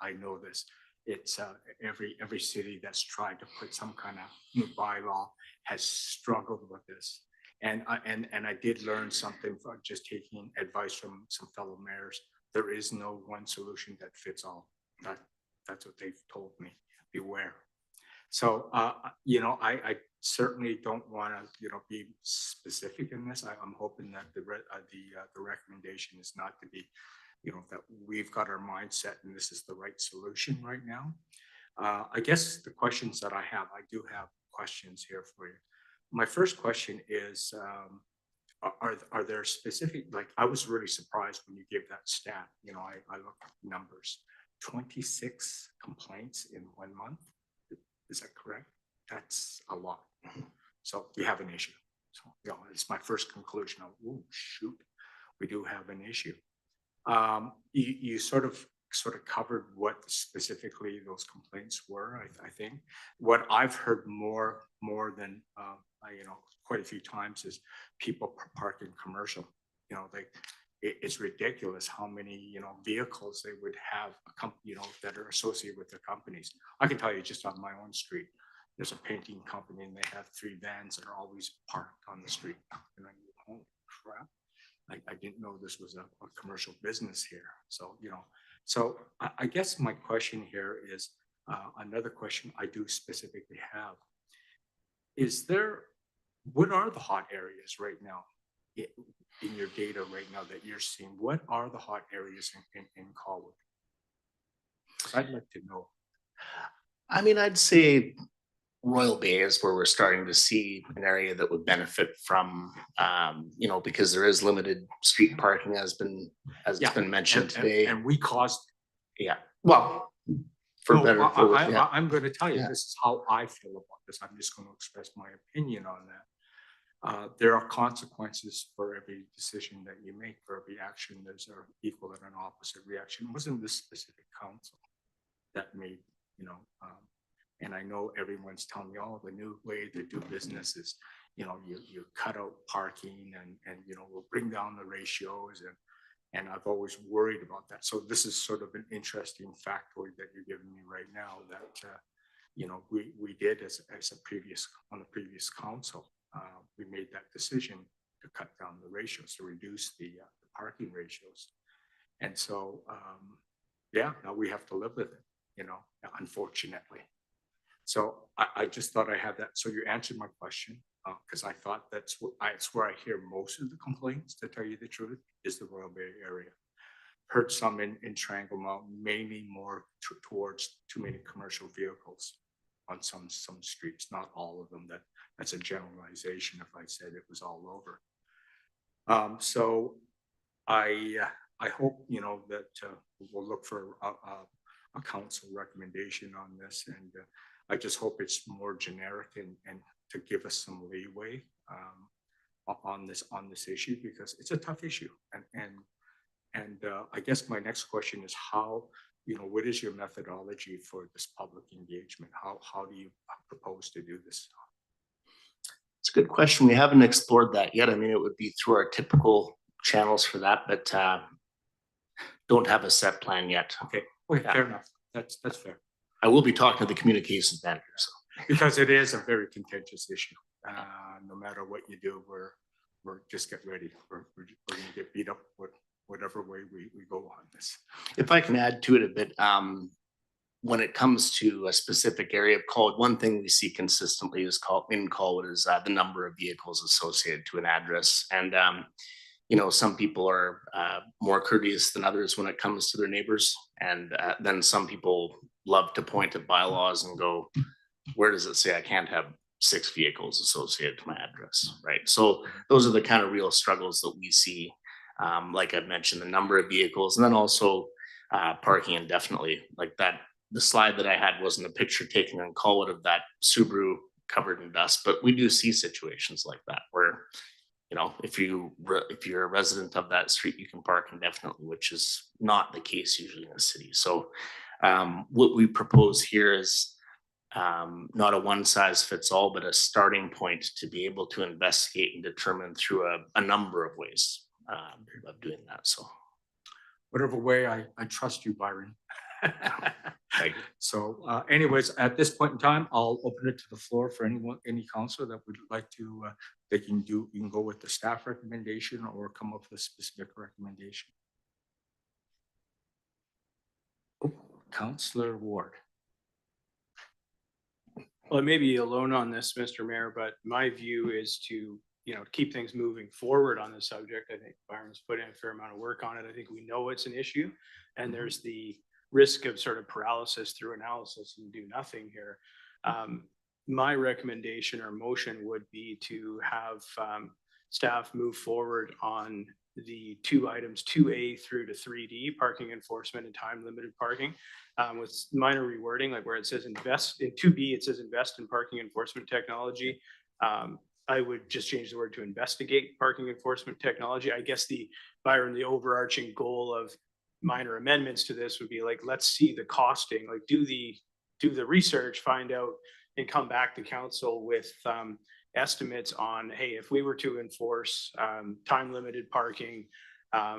I know this. It's every city that's tried to put some kind of new bylaw has struggled with this. And I did learn something from just taking advice from some fellow mayors. There is no one solution that fits all. That's what they've told me. Beware. So I certainly don't want to be specific in this. I'm hoping that the recommendation is not to be that we've got our mindset and this is the right solution right now. I guess the questions that I do have questions here for you. My first question is, are there specific, like, I was really surprised when you gave that stat, I looked at numbers, 26 complaints in 1 month. Is that correct? That's a lot. So we have an issue. So, it's my first conclusion of, oh, shoot, we do have an issue. You sort of covered what specifically those complaints were. I think what I've heard more than quite a few times is people parking commercial. It's ridiculous how many vehicles they would have that are associated with their companies. I can tell you just on my own street, there's a painting company and they have 3 vans that are always parked on the street. And I go, holy crap. I didn't know this was a commercial business here. So, so I guess my question here is another question I do specifically have. What are the hot areas right now in your data right now that you're seeing? What are the hot areas in Colwood? I'd like to know. I mean, I'd say Royal Bay is where we're starting to see an area that would benefit from, because there is limited street parking as it's been mentioned today. And we caused. Yeah, well, for better. I'm going to tell you, this is how I feel about this. I'm just going to express my opinion on that. There are consequences for every decision that you make, for every action. There's an equal and an opposite reaction. It wasn't this specific council that made, and I know everyone's telling me, oh, the new way to do business is, you cut out parking and we'll bring down the ratios. And I've always worried about that. So this is sort of an interesting factoid that you're giving me right now that, you know, we did as a previous, on the previous council, we made that decision to cut down the ratios, to reduce the parking ratios. And so, yeah, now we have to live with it, you know, unfortunately. So I just thought I had that. So you answered my question, because I thought that's where I hear most of the complaints, to tell you the truth, is the Royal Bay area. Heard some in Triangle Mountain, mainly more towards too many commercial vehicles on some streets, not all of them. That's a generalization if I said it was all over. So I hope, you know, that we'll look for a council recommendation on this, and I just hope it's more generic and to give us some leeway on this issue, because it's a tough issue. And I guess my next question is how, you know, what is your methodology for this public engagement? How do you propose to do this? It's a good question. We haven't explored that yet. I mean, it would be through our typical channels for that, but don't have a set plan yet. Okay, well, fair enough. That's fair. I will be talking to the communications manager. So. Because it is a very contentious issue. No matter what you do, we're just get ready. We're going to get beat up with whatever way we go on this. If I can add to it a bit, when it comes to a specific area of Colwood, one thing we see consistently is in Colwood is the number of vehicles associated to an address. And, you know, some people are more courteous than others when it comes to their neighbors. And then some people love to point at bylaws and go, where does it say I can't have 6 vehicles associated to my address, right? So those are the kind of real struggles that we see. Like I mentioned, the number of vehicles, and then also parking indefinitely. Like that, the slide that I had wasn't a picture taken in Colwood of that Subaru covered in dust, but we do see situations like that where, you know, if you're a resident of that street, you can park indefinitely, which is not the case usually in the city. So what we propose here is not a one size fits all, but a starting point to be able to investigate and determine through a number of ways of doing that. So whatever way, I trust you, Byron. Thank you. So anyways, at this point in time, I'll open it to the floor for any councilor that would like to, you can go with the staff recommendation or come up with a specific recommendation. Oh, Councillor Ward. Well, I may be alone on this, Mr. Mayor, but my view is to, you know, keep things moving forward on the subject. I think Byron's put in a fair amount of work on it. I think we know it's an issue, and there's the risk of sort of paralysis through analysis and do nothing here. My recommendation or motion would be to have staff move forward on the 2 items, 2A through to 3D, parking enforcement and time limited parking, with minor rewording, like where it says invest in 2B, it says invest in parking enforcement technology. I would just change the word to investigate parking enforcement technology. I guess Byron, the overarching goal of minor amendments to this would be like, let's see the costing, like do the research, find out, and come back to council with estimates on, hey, if we were to enforce time limited parking,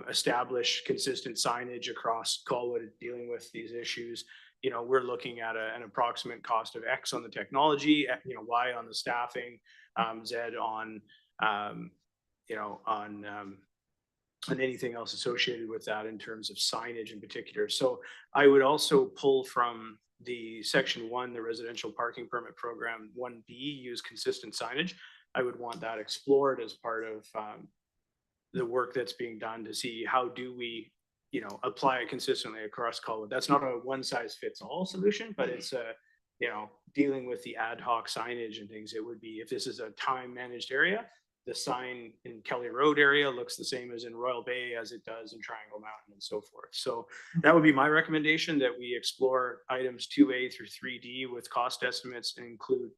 establish consistent signage across Colwood dealing with these issues, you know, we're looking at an approximate cost of X on the technology, you know, Y on the staffing, Z on, you know, on anything else associated with that in terms of signage in particular. So I would also pull from the section 1, the residential parking permit program 1B, use consistent signage. I would want that explored as part of the work that's being done to see how do we, you know, apply it consistently across Colwood. That's not a one size fits all solution, but it's a, you know, dealing with the ad hoc signage and things. It would be, if this is a time managed area, the sign in Kelly Road area looks the same as in Royal Bay as it does in Triangle Mountain and so forth. So that would be my recommendation, that we explore items 2A through 3D with cost estimates and include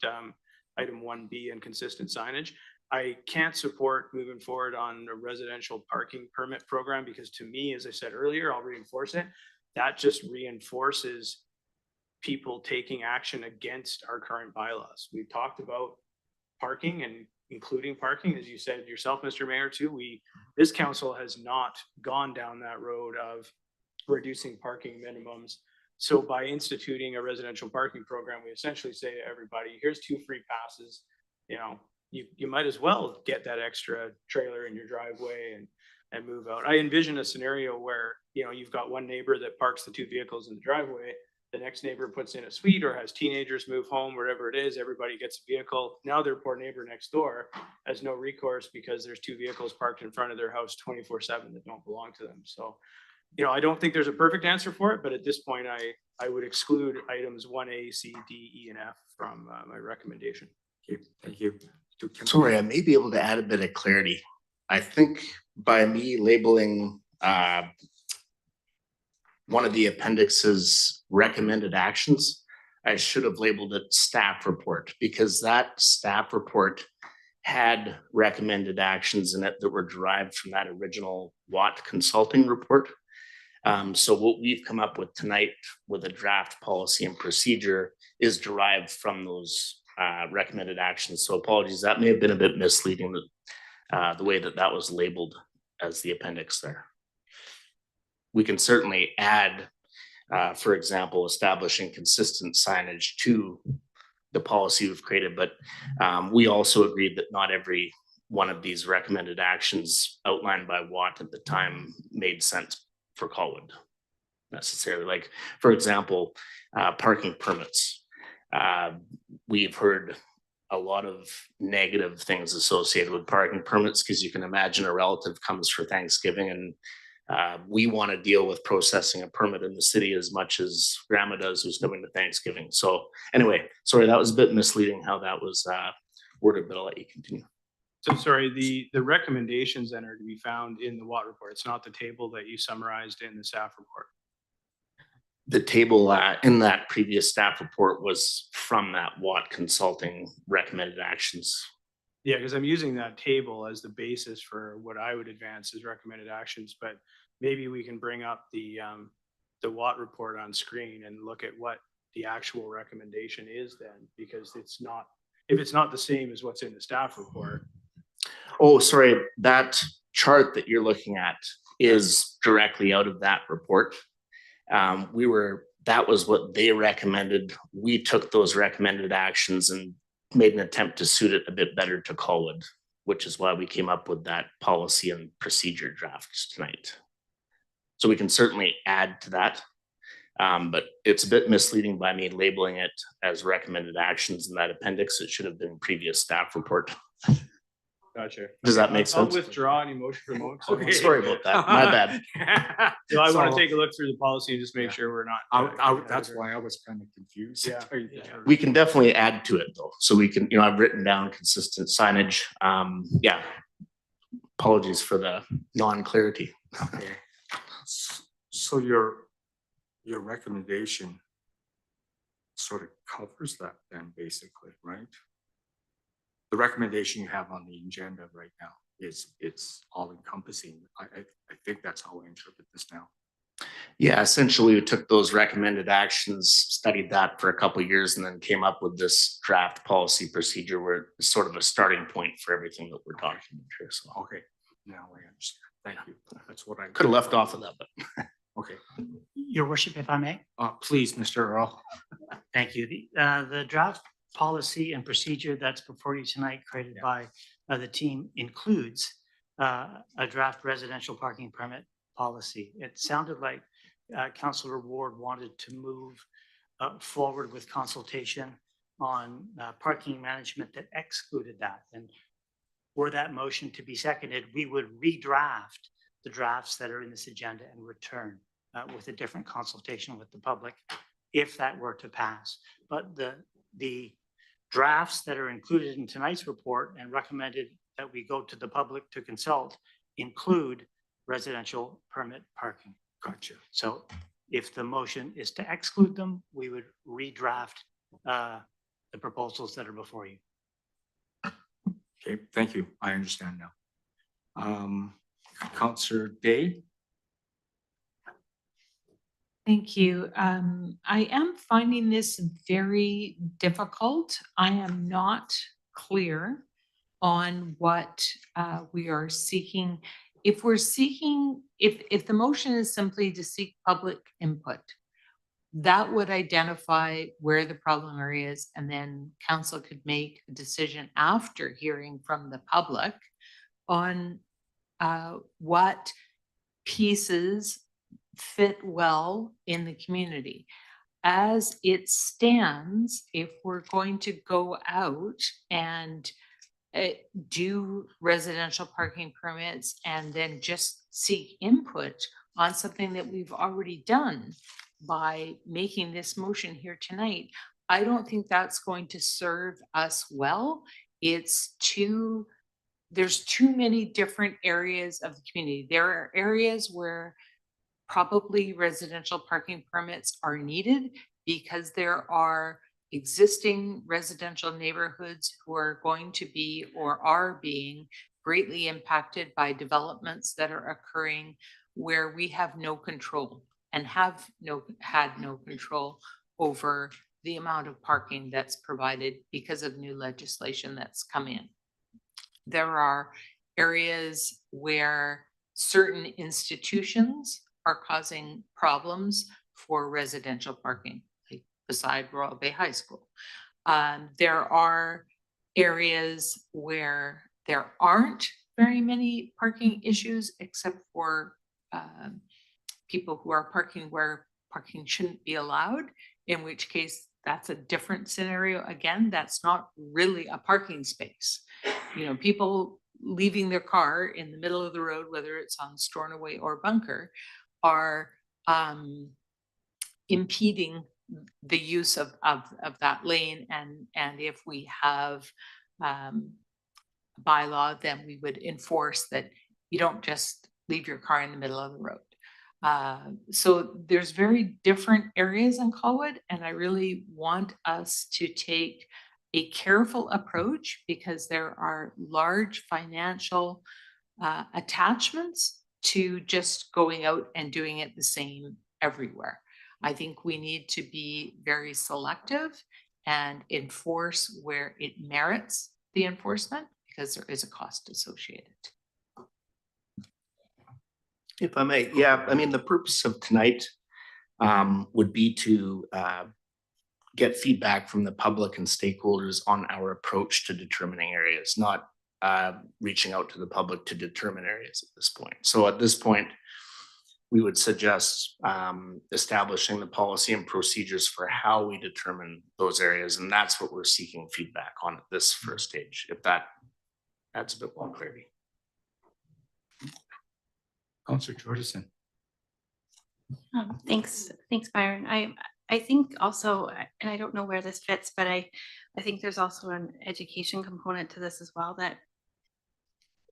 item 1B and consistent signage. I can't support moving forward on a residential parking permit program because to me, as I said earlier, I'll reinforce it. That just reinforces people taking action against our current bylaws. We've talked about parking and, including parking, as you said yourself, Mr. Mayor, too. This council has not gone down that road of reducing parking minimums. So by instituting a residential parking program, we essentially say to everybody, here's 2 free passes. You know, you might as well get that extra trailer in your driveway and move out. I envision a scenario where, you know, you've got one neighbor that parks the 2 vehicles in the driveway. The next neighbor puts in a suite or has teenagers move home, whatever it is, everybody gets a vehicle. Now their poor neighbor next door has no recourse because there's 2 vehicles parked in front of their house 24/7 that don't belong to them. So, you know, I don't think there's a perfect answer for it, but at this point, I would exclude items 1A, C, D, E, and F from my recommendation. Okay, thank you. Sorry, I may be able to add a bit of clarity. I think by me labeling one of the appendix's recommended actions, I should have labeled it staff report, because that staff report had recommended actions in it that were derived from that original Watt consulting report. So what we've come up with tonight with a draft policy and procedure is derived from those recommended actions. So apologies, that may have been a bit misleading, the way that was labeled as the appendix there. We can certainly add, for example, establishing consistent signage to the policy we've created, but we also agreed that not every one of these recommended actions outlined by Watt at the time made sense for Colwood necessarily. Like, for example, parking permits. We've heard a lot of negative things associated with parking permits, because you can imagine a relative comes for Thanksgiving and we want to deal with processing a permit in the city as much as grandma does who's coming to Thanksgiving. So anyway, sorry, that was a bit misleading how that was worded, but I'll let you continue. So sorry, the recommendations then are to be found in the Watt report. It's not the table that you summarized in the staff report. The table in that previous staff report was from that Watt Consulting recommended actions. Yeah, because I'm using that table as the basis for what I would advance as recommended actions, but maybe we can bring up the Watt report on screen and look at what the actual recommendation is then, because if it's not the same as what's in the staff report. Oh, sorry, that chart that you're looking at is directly out of that report. That was what they recommended. We took those recommended actions and made an attempt to suit it a bit better to Colwood, which is why we came up with that policy and procedure drafts tonight. So we can certainly add to that, but it's a bit misleading by me labeling it as recommended actions in that appendix. It should have been previous staff report. Gotcha. Does that make sense? I'll withdraw any motion for moment. Okay. Sorry about that. My bad. So I want to take a look through the policy and just make sure we're not. That's why I was kind of confused. Yeah. We can definitely add to it though. So we can, I've written down consistent signage. Yeah. Apologies for the non-clarity. Okay. So your recommendation sort of covers that then, basically, right? The recommendation you have on the agenda right now it's all encompassing. I think that's how I interpret this now. Yeah, essentially we took those recommended actions, studied that for a couple of years, and then came up with this draft policy procedure where it's sort of a starting point for everything that we're talking about here. So Okay, now I understand. Thank you. That's what I could have left off of that, but okay. Your worship, if I may. Please, Mr. Earl. Thank you. The draft policy and procedure that's before you tonight, created by the team, includes a draft residential parking permit policy. It sounded like Councillor Ward wanted to move forward with consultation on parking management that excluded that. And were that motion to be seconded, we would redraft the drafts that are in this agenda and return with a different consultation with the public if that were to pass. But the drafts that are included in tonight's report and recommended that we go to the public to consult include residential permit parking. Gotcha. So if the motion is to exclude them, we would redraft the proposals that are before you. Okay, thank you. I understand now. Councillor Day. Thank you. I am finding this very difficult. I am not clear on what we are seeking. If we're seeking, if the motion is simply to seek public input, that would identify where the problem area is, and then council could make a decision after hearing from the public on what pieces fit well in the community. As it stands, if we're going to go out and do residential parking permits and then just seek input on something that we've already done by making this motion here tonight, I don't think that's going to serve us well. There's too many different areas of the community. There are areas where probably residential parking permits are needed because there are existing residential neighborhoods who are going to be or are being greatly impacted by developments that are occurring where we have no control and had no control over the amount of parking that's provided because of new legislation that's come in. There are areas where certain institutions are causing problems for residential parking, like beside Royal Bay High School. There are areas where there aren't very many parking issues except for people who are parking where parking shouldn't be allowed, in which case that's a different scenario. Again, that's not really a parking space. You know, people leaving their car in the middle of the road, whether it's on Stornoway or Bunker, are impeding the use of that lane. And if we have bylaw, then we would enforce that you don't just leave your car in the middle of the road. So there's very different areas in Colwood, and I really want us to take a careful approach because there are large financial attachments to just going out and doing it the same everywhere. I think we need to be very selective and enforce where it merits the enforcement because there is a cost associated. If I may, yeah, I mean, the purpose of tonight would be to get feedback from the public and stakeholders on our approach to determining areas, not reaching out to the public to determine areas at this point. So at this point, we would suggest establishing the policy and procedures for how we determine those areas. And that's what we're seeking feedback on at this first stage, if that adds a bit more clarity. Councillor Jordison. Thanks, Byron. I think also, and I don't know where this fits, but I think there's also an education component to this as well that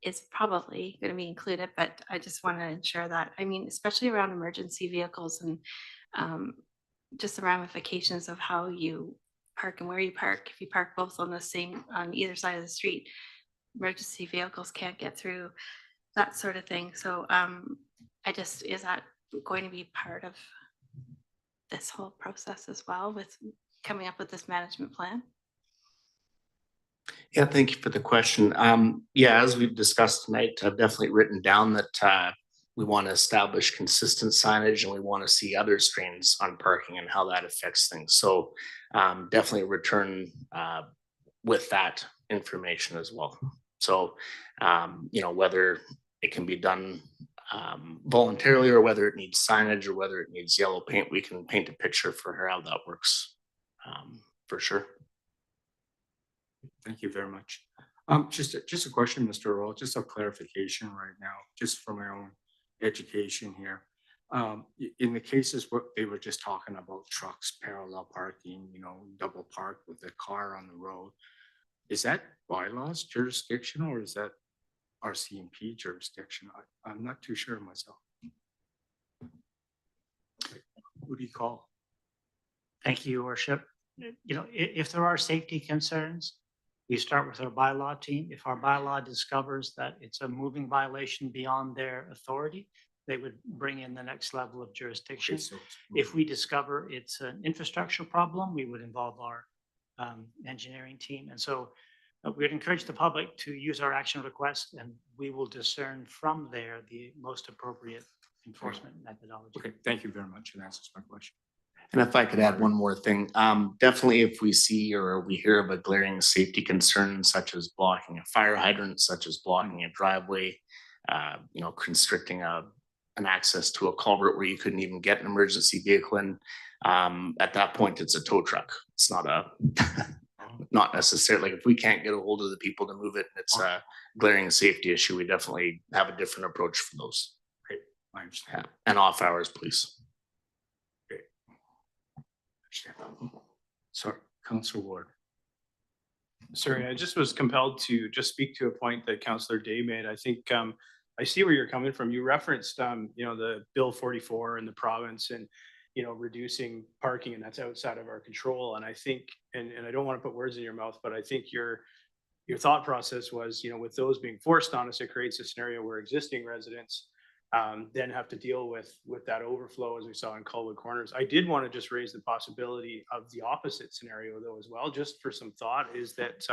is probably going to be included, but I just want to ensure that, I mean, especially around emergency vehicles and just the ramifications of how you park and where you park. If you park both on either side of the street, emergency vehicles can't get through, that sort of thing. So is that going to be part of this whole process as well with coming up with this management plan? Yeah, thank you for the question. Yeah, as we've discussed tonight, I've definitely written down that we want to establish consistent signage and we want to see other strains on parking and how that affects things. So definitely return with that information as well. So, you know, whether it can be done voluntarily or whether it needs signage or whether it needs yellow paint, we can paint a picture for how that works for sure. Thank you very much. Just a question, Mr. Earl, just a clarification right now, just for my own education here. In the cases where they were just talking about trucks, parallel parking, you know, double park with a car on the road, is that bylaws jurisdiction or is that RCMP jurisdiction? I'm not too sure myself. Who do you call? Thank you, Your Worship. You know, if there are safety concerns, we start with our bylaw team. If our bylaw discovers that it's a moving violation beyond their authority, they would bring in the next level of jurisdiction. Okay, so If we discover it's an infrastructure problem, we would involve our engineering team. And so we'd encourage the public to use our action request, and we will discern from there the most appropriate enforcement methodology. Okay, thank you very much. That answers my question. And if I could add one more thing, definitely if we see or we hear of a glaring safety concern such as blocking a fire hydrant, such as blocking a driveway, constricting an access to a culvert where you couldn't even get an emergency vehicle in, at that point, it's a tow truck. It's not not necessarily, like if we can't get a hold of the people to move it, it's a glaring safety issue. We definitely have a different approach for those. Great, I understand. And off hours, please. Sorry, Councillor Ward. Sorry, I just was compelled to just speak to a point that Councillor Day made. I think I see where you're coming from. You referenced the Bill 44 in the province and reducing parking, and that's outside of our control. And I think, and I don't want to put words in your mouth, but I think your thought process was, with those being forced on us, it creates a scenario where existing residents then have to deal with that overflow, as we saw in Colwood Corners. I did want to just raise the possibility of the opposite scenario though as well, just for some thought, is that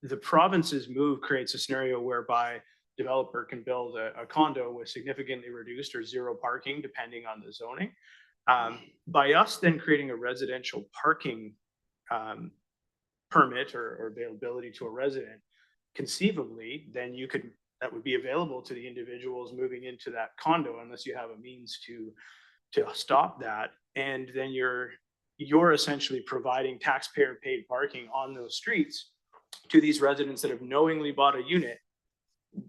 the province's move creates a scenario whereby developer can build a condo with significantly reduced or zero parking depending on the zoning. By us then creating a residential parking permit or availability to a resident, conceivably, then that would be available to the individuals moving into that condo unless you have a means to stop that. And then you're essentially providing taxpayer paid parking on those streets to these residents that have knowingly bought a unit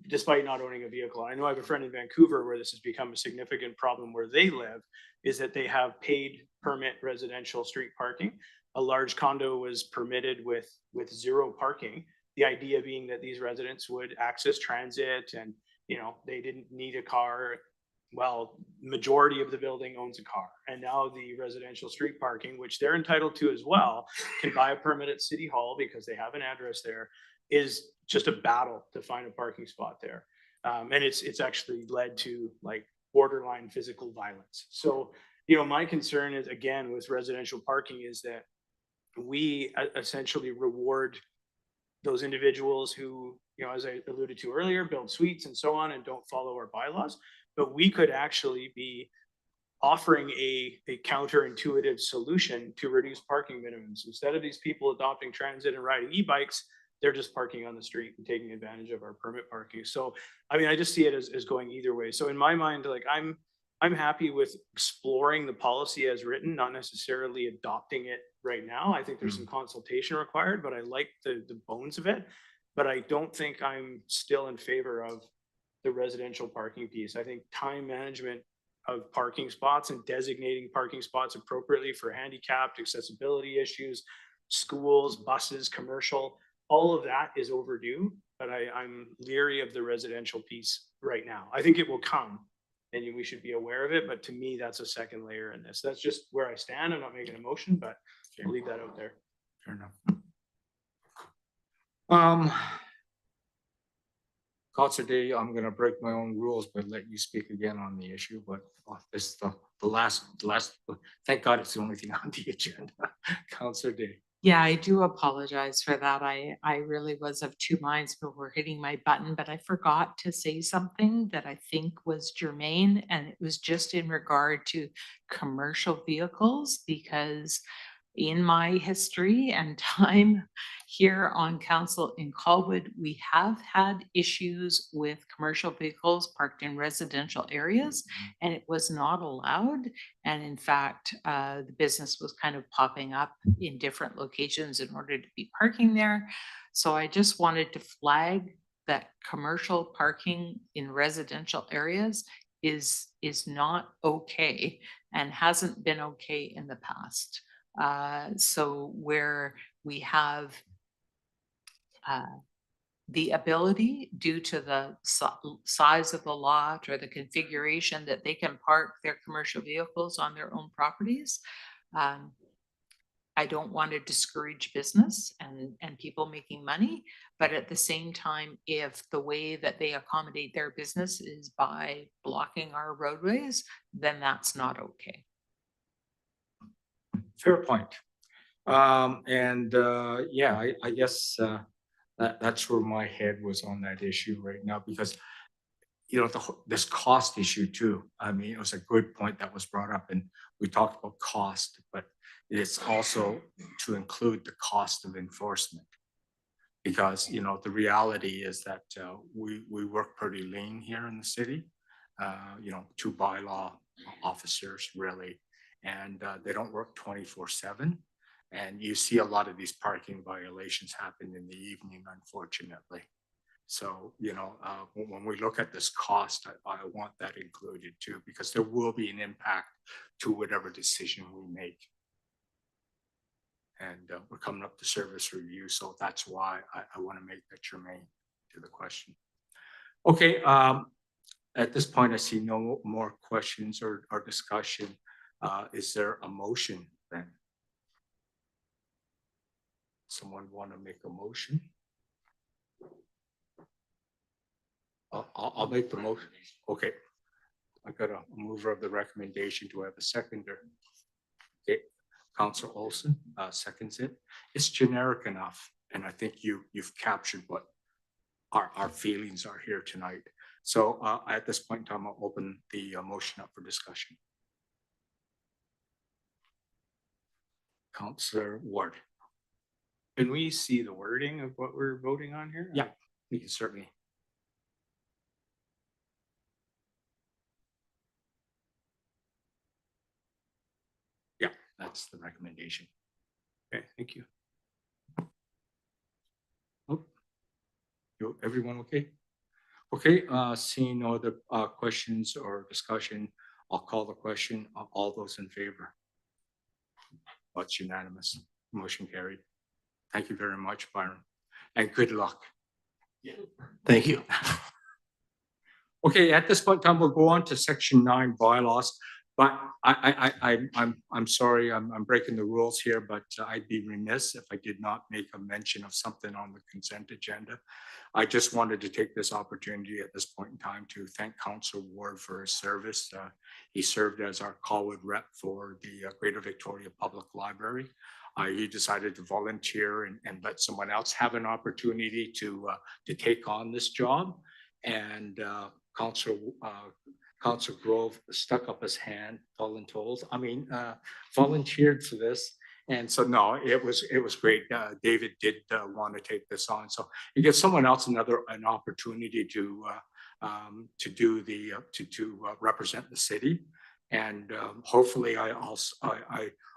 despite not owning a vehicle. I know I have a friend in Vancouver where this has become a significant problem where they live, is that they have paid permit residential street parking. A large condo was permitted with zero parking. The idea being that these residents would access transit and, they didn't need a car. Well, majority of the building owns a car. And now the residential street parking, which they're entitled to as well, can buy a permit at City Hall because they have an address there, is just a battle to find a parking spot there. And it's actually led to like borderline physical violence. So, my concern is, again, with residential parking is that we essentially reward those individuals who, as I alluded to earlier, build suites and so on and don't follow our bylaws. But we could actually be offering a counterintuitive solution to reduce parking minimums. Instead of these people adopting transit and riding e-bikes, they're just parking on the street and taking advantage of our permit parking. So, I just see it as going either way. So in my mind, like I'm happy with exploring the policy as written, not necessarily adopting it right now. I think there's some consultation required, but I like the bones of it. But I don't think I'm still in favor of the residential parking piece. I think time management of parking spots and designating parking spots appropriately for handicapped accessibility issues, schools, buses, commercial, all of that is overdue, but I'm leery of the residential piece right now. I think it will come and we should be aware of it, but to me, that's a second layer in this. That's just where I stand. I'm not making a motion, but I'll leave that out there. Fair enough. Councillor Day, I'm gonna break my own rules, but let you speak again on the issue, but this is the last, thank God it's the only thing on the agenda. Councillor Day. Yeah, I do apologize for that. I really was of two minds before hitting my button, but I forgot to say something that I think was germane, and it was just in regard to commercial vehicles, because in my history and time here on council in Colwood, we have had issues with commercial vehicles parked in residential areas, and it was not allowed. And in fact, the business was kind of popping up in different locations in order to be parking there. So I just wanted to flag that commercial parking in residential areas is not okay and hasn't been okay in the past. So where we have the ability, due to the size of the lot or the configuration, that they can park their commercial vehicles on their own properties, I don't want to discourage business and people making money, but at the same time, if the way that they accommodate their business is by blocking our roadways, then that's not okay. Fair point. Yeah, I guess that's where my head was on that issue right now, because this cost issue too. I mean, it was a good point that was brought up, and we talked about cost, but it's also to include the cost of enforcement. Because, the reality is that we work pretty lean here in the city. 2 bylaw officers really, and they don't work 24/7. And you see a lot of these parking violations happen in the evening, unfortunately. So, when we look at this cost, I want that included too, because there will be an impact to whatever decision we make. And we're coming up to service review, so that's why I want to make that germane to the question. Okay, at this point, I see no more questions or discussion. Is there a motion then? Someone want to make a motion? I'll make the motion. Okay. I got a mover of the recommendation. Do I have a seconder? Okay. Councillor Olson seconds it. It's generic enough, and I think you've captured what our feelings are here tonight. So at this point in time, I'll open the motion up for discussion. Councillor Ward. Can we see the wording of what we're voting on here? Yeah, we can certainly. Yeah, that's the recommendation. Okay, thank you. Everyone okay? Okay, seeing no other questions or discussion, I'll call the question. All those in favor? That's unanimous. Motion carried. Thank you very much, Byron, and good luck. Thank you. Okay, at this point in time, we'll go on to section 9 bylaws. But I'm sorry, I'm breaking the rules here, but I'd be remiss if I did not make a mention of something on the consent agenda. I just wanted to take this opportunity at this point in time to thank Councillor Ward for his service. He served as our Colwood rep for the Greater Victoria Public Library. He decided to volunteer and let someone else have an opportunity to take on this job. And Councillor Grove stuck up his hand, volunteered for this. And so, no, it was great. David did want to take this on. So it gives someone else an opportunity to represent the city. And hopefully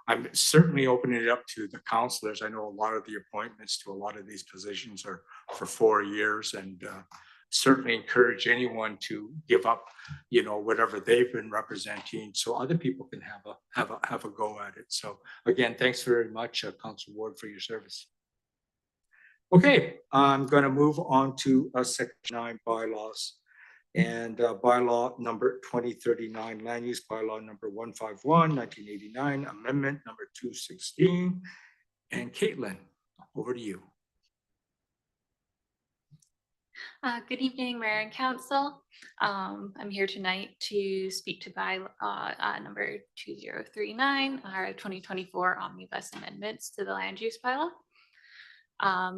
I'm certainly opening it up to the councillors. I know a lot of the appointments to a lot of these positions are for 4 years, and certainly encourage anyone to give up, whatever they've been representing, so other people can have a go at it. So again, thanks very much, Councillor Ward, for your service. Okay, I'm going to move on to section 9 bylaws, and bylaw number 2039, land use bylaw number 151, 1989, amendment number 216. And Caitlin, over to you. Good evening, Mayor and Council. I'm here tonight to speak to bylaw number 2039, our 2024 Omnibus amendments to the land use bylaw.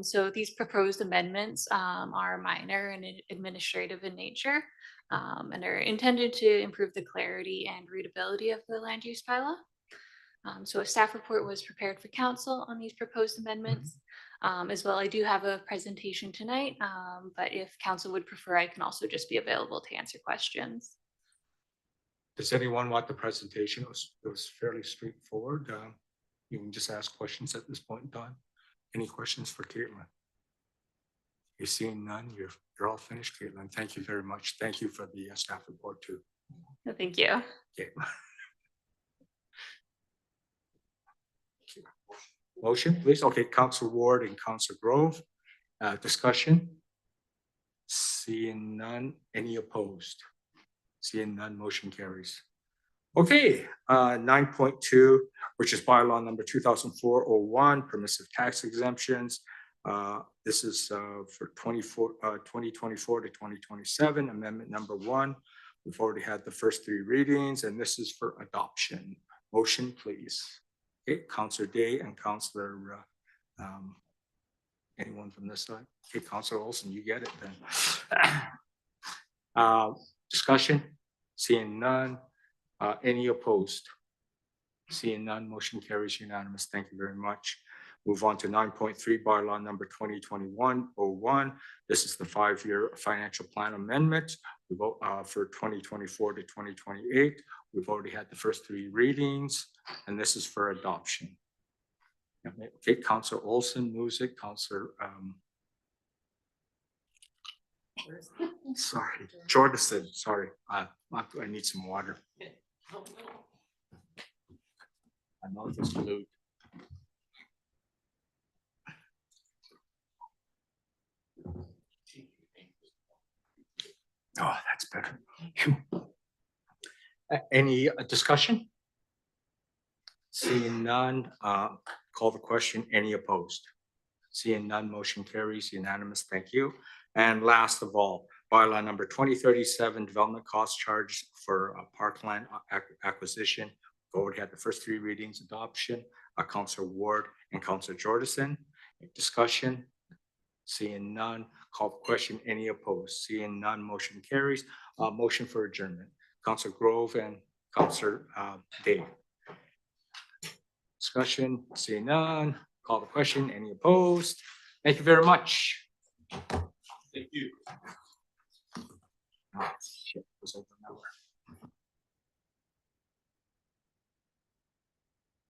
So these proposed amendments are minor and administrative in nature, and are intended to improve the clarity and readability of the land use bylaw. So a staff report was prepared for council on these proposed amendments. As well, I do have a presentation tonight, but if council would prefer, I can also just be available to answer questions. Does anyone want the presentation? It was fairly straightforward. You can just ask questions at this point in time. Any questions for Caitlin? You're seeing none. You're all finished, Caitlin. Thank you very much. Thank you for the staff report too. No, thank you. Okay. Motion, please. Okay, Councillor Ward and Councillor Grove. Discussion. Seeing none. Any opposed? Seeing none, motion carries. Okay, 9.2, which is bylaw number 2004-01, permissive tax exemptions. This is for 2024 to 2027, amendment number 1. We've already had the first 3 readings, and this is for adoption. Motion, please. Okay, Counselor Day and Counselor, anyone from this side? Okay, Counselor Olson, you get it then. Discussion, seeing none. Any opposed? Seeing none, motion carries unanimous. Thank you very much. Move on to 9.3, bylaw number 2021-01. This is the 5-year financial plan amendment. We vote for 2024 to 2028. We've already had the first 3 readings, and this is for adoption. Okay, Councillor Olson moves it. Councillor, sorry, Jordison, sorry. I need some water. My mouth is glued. Oh, that's better. Phew. Any discussion? Seeing none, call the question. Any opposed? Seeing none, motion carries unanimous. Thank you. And last of all, bylaw number 2037, development cost charge for parkland acquisition. Already had the first 3 readings, adoption. Councillor Ward and Councillor Jordison. Discussion. Seeing none, call the question. Any opposed? Seeing none, motion carries. Motion for adjournment. Councillor Grove and Councillor Day. Discussion. Seeing none, call the question. Any opposed? Thank you very much. Thank you. Oh, shit.